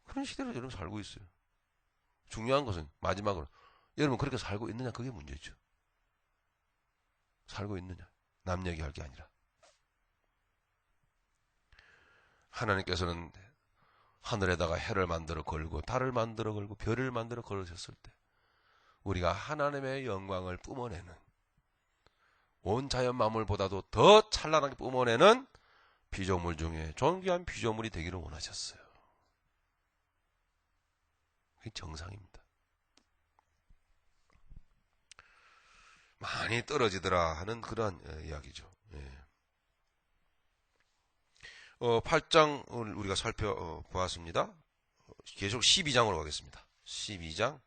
그런 시대를 여러분 살고 있어요. 중요한 것은 마지막으로 여러분 그렇게 살고 있느냐, 그게 문제죠. 살고 있느냐, 남 얘기할 게 아니라. 하나님께서는 하늘에다가 해를 만들어 걸고 달을 만들어 걸고 별을 만들어 걸으셨을 때 우리가 하나님의 영광을 뿜어내는, 온 자연 만물보다도 더 찬란하게 뿜어내는 피조물 중에 존귀한 피조물이 되기를 원하셨어요. 그게 정상입니다. 많이 떨어지더라 하는 그러한 이야기죠. 예. 8장을 우리가 살펴보았습니다. 계속 12장으로 가겠습니다. 12장.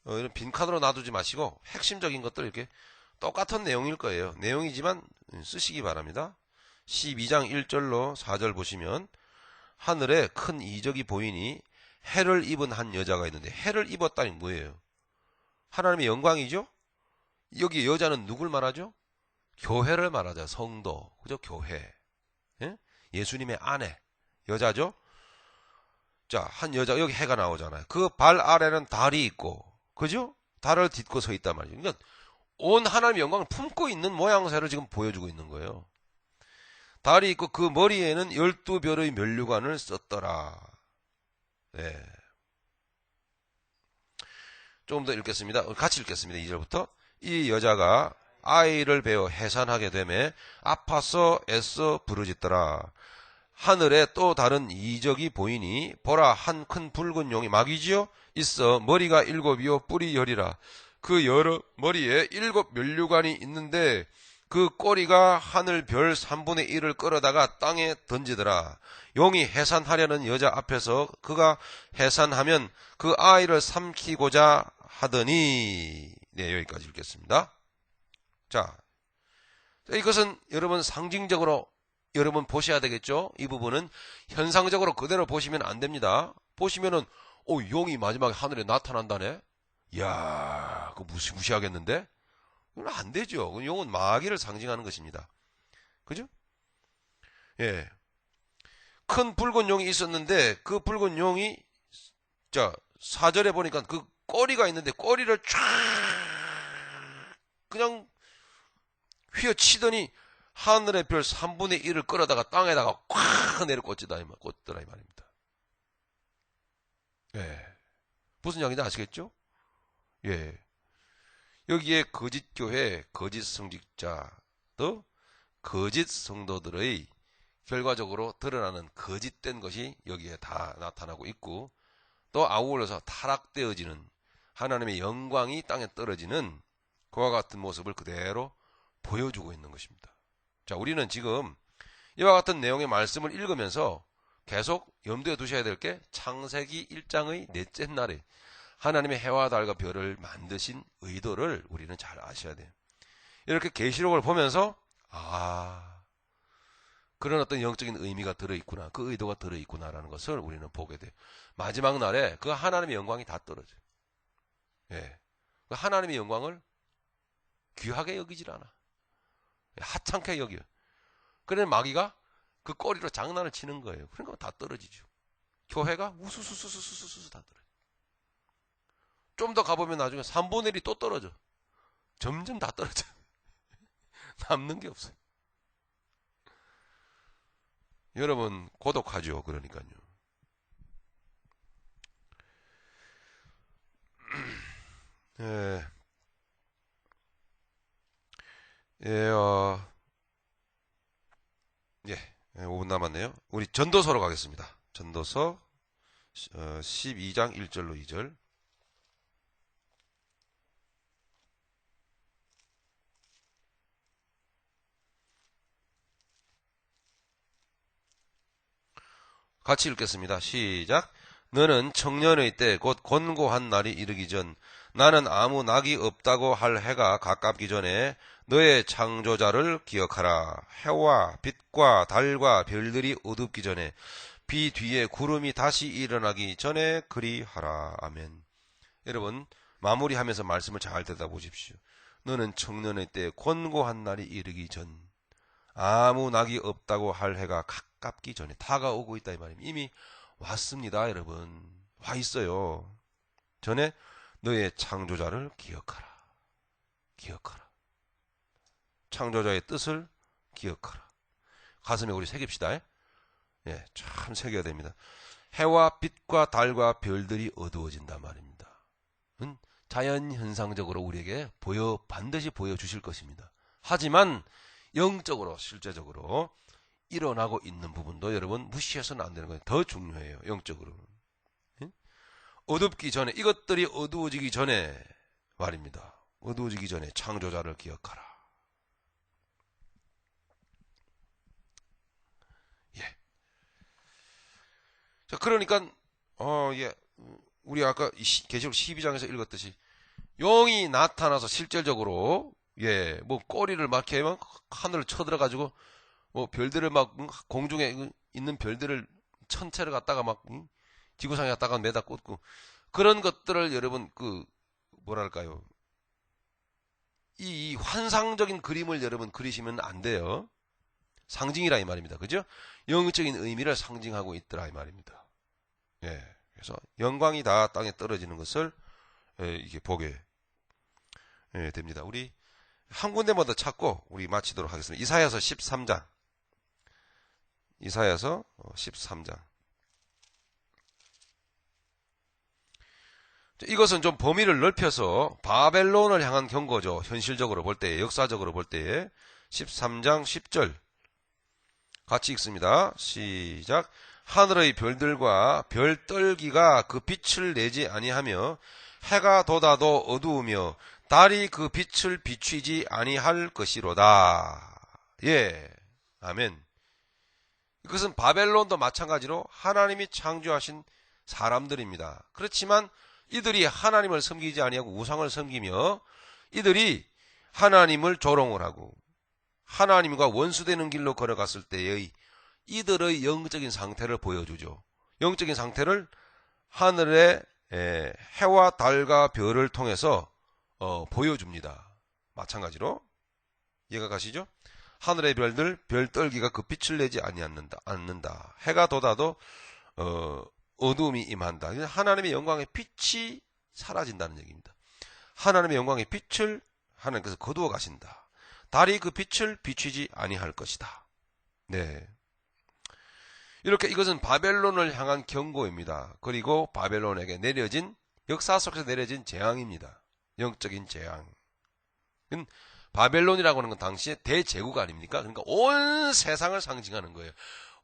이런 빈칸으로 놔두지 마시고 핵심적인 것들 이렇게 똑같은 내용일 거예요. 내용이지만 쓰시기 바랍니다. 12장 1절로 4절 보시면 하늘에 큰 이적이 보이니 해를 입은 한 여자가 있는데, 해를 입었다니 뭐예요? 하나님의 영광이죠? 여기 여자는 누굴 말하죠? 교회를 말하죠. 성도. 그죠? 교회. 예? 예수님의 아내. 여자죠? 자, 한 여자, 여기 해가 나오잖아요. 그 발 아래는 달이 있고, 그죠? 달을 딛고 서 있단 말이죠. 그러니까 온 하나님의 영광을 품고 있는 모양새를 지금 보여주고 있는 거예요. 달이 있고 그 머리에는 12별의 면류관을 썼더라. 네. 조금 더 읽겠습니다. 같이 읽겠습니다. 2절부터. 이 여자가 아이를 베어 해산하게 되매 아파서 애써 부르짖더라. 하늘에 또 다른 이적이 보이니 보라 한 큰 붉은 용이 마귀지요 있어 머리가 7이요 뿔이 10이라. 그 여러 머리에 7 면류관이 있는데 그 꼬리가 하늘 별 3분의 1을 끌어다가 땅에 던지더라. 용이 해산하려는 여자 앞에서 그가 해산하면 그 아이를 삼키고자 하더니. 네, 여기까지 읽겠습니다. 자, 이것은 여러분 상징적으로 여러분 보셔야 되겠죠? 이 부분은 현상적으로 그대로 보시면 안 됩니다. 보시면은 용이 마지막에 하늘에 나타난다네. 이야, 그거 무시하겠는데? 그건 안 되죠. 용은 마귀를 상징하는 것입니다. 그죠? 예. 큰 붉은 용이 있었는데 그 붉은 용이 자 4절에 보니까 그 꼬리가 있는데 꼬리를 쫙 그냥 휘어치더니 하늘의 별 3분의 1을 끌어다가 땅에다가 꽉 내려 꽂더라 이 말입니다. 예. 무슨 이야기인지 아시겠죠? 예. 여기에 거짓 교회, 거짓 성직자도 거짓 성도들의 결과적으로 드러나는 거짓된 것이 여기에 다 나타나고 있고, 또 아울러서 타락되어지는 하나님의 영광이 땅에 떨어지는 그와 같은 모습을 그대로 보여주고 있는 것입니다. 자, 우리는 지금 이와 같은 내용의 말씀을 읽으면서 계속 염두에 두셔야 될 게 창세기 1장의 넷째 날에 하나님의 해와 달과 별을 만드신 의도를 우리는 잘 아셔야 돼요. 이렇게 계시록을 보면서 그런 어떤 영적인 의미가 들어있구나, 그 의도가 들어있구나라는 것을 우리는 보게 돼요. 마지막 날에 그 하나님의 영광이 다 떨어져요. 예. 그 하나님의 영광을 귀하게 여기질 않아. 하찮게 여겨요. 그래서 마귀가 그 꼬리로 장난을 치는 거예요. 그러니까 다 떨어지죠. 교회가 우수수수수수수 다 떨어져. 좀 더 가보면 나중에 3분의 1이 또 떨어져. 점점 다 떨어져. 남는 게 없어요. 여러분 고독하죠. 그러니까요. 예. 예, 5분 남았네요. 우리 전도서로 가겠습니다. 전도서 12장 1절로 2절. 같이 읽겠습니다. 시작. 너는 청년의 때 곧 곤고한 날이 이르기 전 나는 아무 낙이 없다고 할 해가 가깝기 전에 너의 창조자를 기억하라. 해와 빛과 달과 별들이 어둡기 전에 비 뒤에 구름이 다시 일어나기 전에 그리하라. 아멘. 여러분 마무리하면서 말씀을 잘 들여다보십시오. 너는 청년의 때 곤고한 날이 이르기 전 아무 낙이 없다고 할 해가 가깝기 전에 다가오고 있다 이 말입니다. 이미 왔습니다. 여러분 와 있어요. 전에 너의 창조자를 기억하라. 기억하라. 창조자의 뜻을 기억하라. 가슴에 우리 새깁시다. 예, 참 새겨야 됩니다. 해와 빛과 달과 별들이 어두워진단 말입니다. 자연 현상적으로 우리에게 반드시 보여주실 것입니다. 하지만 영적으로 실제적으로 일어나고 있는 부분도 여러분 무시해서는 안 되는 거예요. 더 중요해요. 영적으로. 어둡기 전에, 이것들이 어두워지기 전에 말입니다. 어두워지기 전에 창조자를 기억하라. 예. 자, 그러니까 우리 아까 계시록 12장에서 읽었듯이 용이 나타나서 실질적으로 뭐 꼬리를 막 이렇게 하늘을 쳐들어가지고 뭐 별들을 막 공중에 있는 별들을 천체를 갖다가 막 지구상에 갖다가 매다 꽂고 그런 것들을 여러분 뭐랄까요, 이 환상적인 그림을 여러분 그리시면 안 돼요. 상징이라 이 말입니다. 그죠? 영적인 의미를 상징하고 있더라 이 말입니다. 예. 그래서 영광이 다 땅에 떨어지는 것을 이게 보게 됩니다. 우리 한 군데만 더 찾고 우리 마치도록 하겠습니다. 이사야서 13장. 이사야서 13장. 이것은 좀 범위를 넓혀서 바벨론을 향한 경고죠. 현실적으로 볼 때, 역사적으로 볼 때에 13장 10절. 같이 읽습니다. 시작. 하늘의 별들과 별떨기가 그 빛을 내지 아니하며 해가 돋아도 어두우며 달이 그 빛을 비추지 아니할 것이로다. 예, 아멘. 이것은 바벨론도 마찬가지로 하나님이 창조하신 사람들입니다. 그렇지만 이들이 하나님을 섬기지 아니하고 우상을 섬기며 이들이 하나님을 조롱을 하고 하나님과 원수되는 길로 걸어갔을 때의 이들의 영적인 상태를 보여주죠. 영적인 상태를 하늘의 해와 달과 별을 통해서 보여줍니다. 마찬가지로 이해가 가시죠? 하늘의 별들, 별떨기가 그 빛을 내지 않는다. 해가 돋아도 어두움이 임한다. 하나님의 영광의 빛이 사라진다는 얘기입니다. 하나님의 영광의 빛을 하나님께서 거두어 가신다. 달이 그 빛을 비추지 아니할 것이다. 네. 이렇게 이것은 바벨론을 향한 경고입니다. 그리고 바벨론에게 내려진 역사 속에서 내려진 재앙입니다. 영적인 재앙. 바벨론이라고 하는 건 당시에 대제국 아닙니까? 그러니까 온 세상을 상징하는 거예요.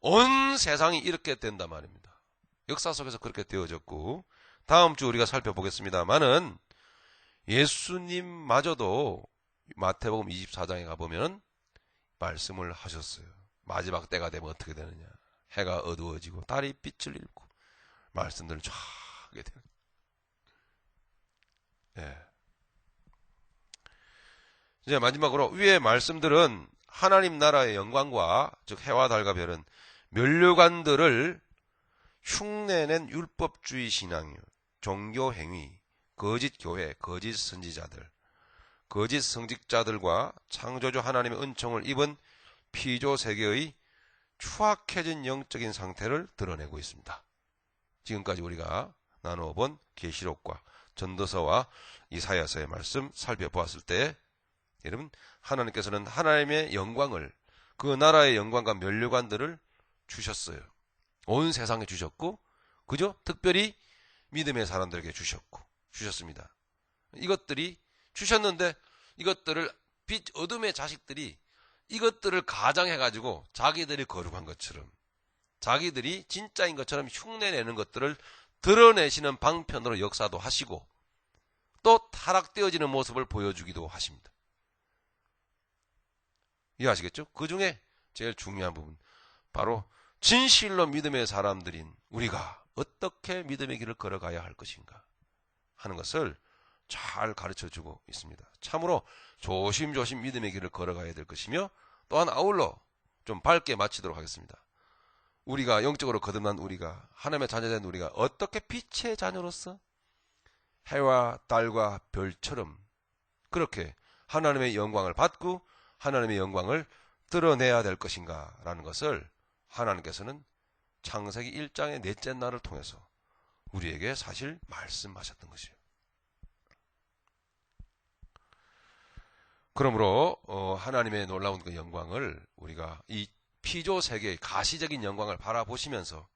온 세상이 이렇게 된단 말입니다. 역사 속에서 그렇게 되어졌고, 다음 주 우리가 살펴보겠습니다만은 예수님마저도 마태복음 24장에 가보면 말씀을 하셨어요. 마지막 때가 되면 어떻게 되느냐. 해가 어두워지고 달이 빛을 잃고 말씀들을 쫙 하게 되는. 네. 이제 마지막으로 위의 말씀들은 하나님 나라의 영광과 즉 해와 달과 별은 면류관들을 흉내낸 율법주의 신앙, 종교 행위, 거짓 교회, 거짓 선지자들, 거짓 성직자들과 창조주 하나님의 은총을 입은 피조 세계의 추악해진 영적인 상태를 드러내고 있습니다. 지금까지 우리가 나누어 본 계시록과 전도서와 이사야서의 말씀 살펴보았을 때 여러분 하나님께서는 하나님의 영광을 그 나라의 영광과 면류관들을 주셨어요. 온 세상에 주셨고 그죠? 특별히 믿음의 사람들에게 주셨습니다. 이것들이 주셨는데 이것들을 빛 어둠의 자식들이 이것들을 가장해가지고 자기들이 거룩한 것처럼 자기들이 진짜인 것처럼 흉내내는 것들을 드러내시는 방편으로 역사도 하시고 또 타락되어지는 모습을 보여주기도 하십니다. 이해하시겠죠? 그 중에 제일 중요한 부분 바로 진실로 믿음의 사람들인 우리가 어떻게 믿음의 길을 걸어가야 할 것인가 하는 것을 잘 가르쳐주고 있습니다. 참으로 조심조심 믿음의 길을 걸어가야 될 것이며 또한 아울러 좀 밝게 마치도록 하겠습니다. 우리가 영적으로 거듭난 우리가 하나님의 자녀된 우리가 어떻게 빛의 자녀로서 해와 달과 별처럼 그렇게 하나님의 영광을 받고 하나님의 영광을 드러내야 될 것인가 라는 것을 하나님께서는 창세기 1장의 넷째 날을 통해서 우리에게 사실 말씀하셨던 것이에요. 그러므로 하나님의 놀라운 그 영광을 우리가 이 피조 세계의 가시적인 영광을 바라보시면서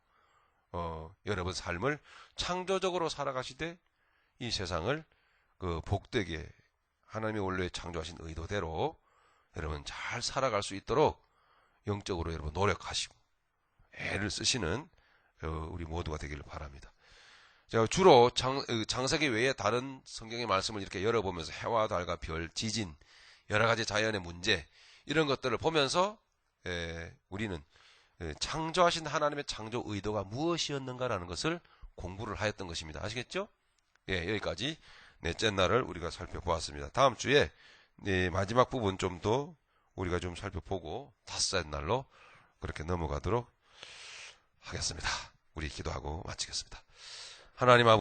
여러분 삶을 창조적으로 살아가시되 이 세상을 그 복되게 하나님이 원래 창조하신 의도대로 여러분 잘 살아갈 수 있도록 영적으로 여러분 노력하시고 애를 쓰시는 우리 모두가 되기를 바랍니다. 제가 주로 창세기 외에 다른 성경의 말씀을 이렇게 열어보면서 해와 달과 별, 지진, 여러 가지 자연의 문제 이런 것들을 보면서 우리는 창조하신 하나님의 창조 의도가 무엇이었는가라는 것을 공부를 하였던 것입니다. 아시겠죠? 예, 여기까지 넷째 날을 우리가 살펴보았습니다. 다음 주에 마지막 부분 좀 더 우리가 좀 살펴보고 다섯째 날로 그렇게 넘어가도록 하겠습니다. 우리 기도하고 마치겠습니다. 하나님 아버지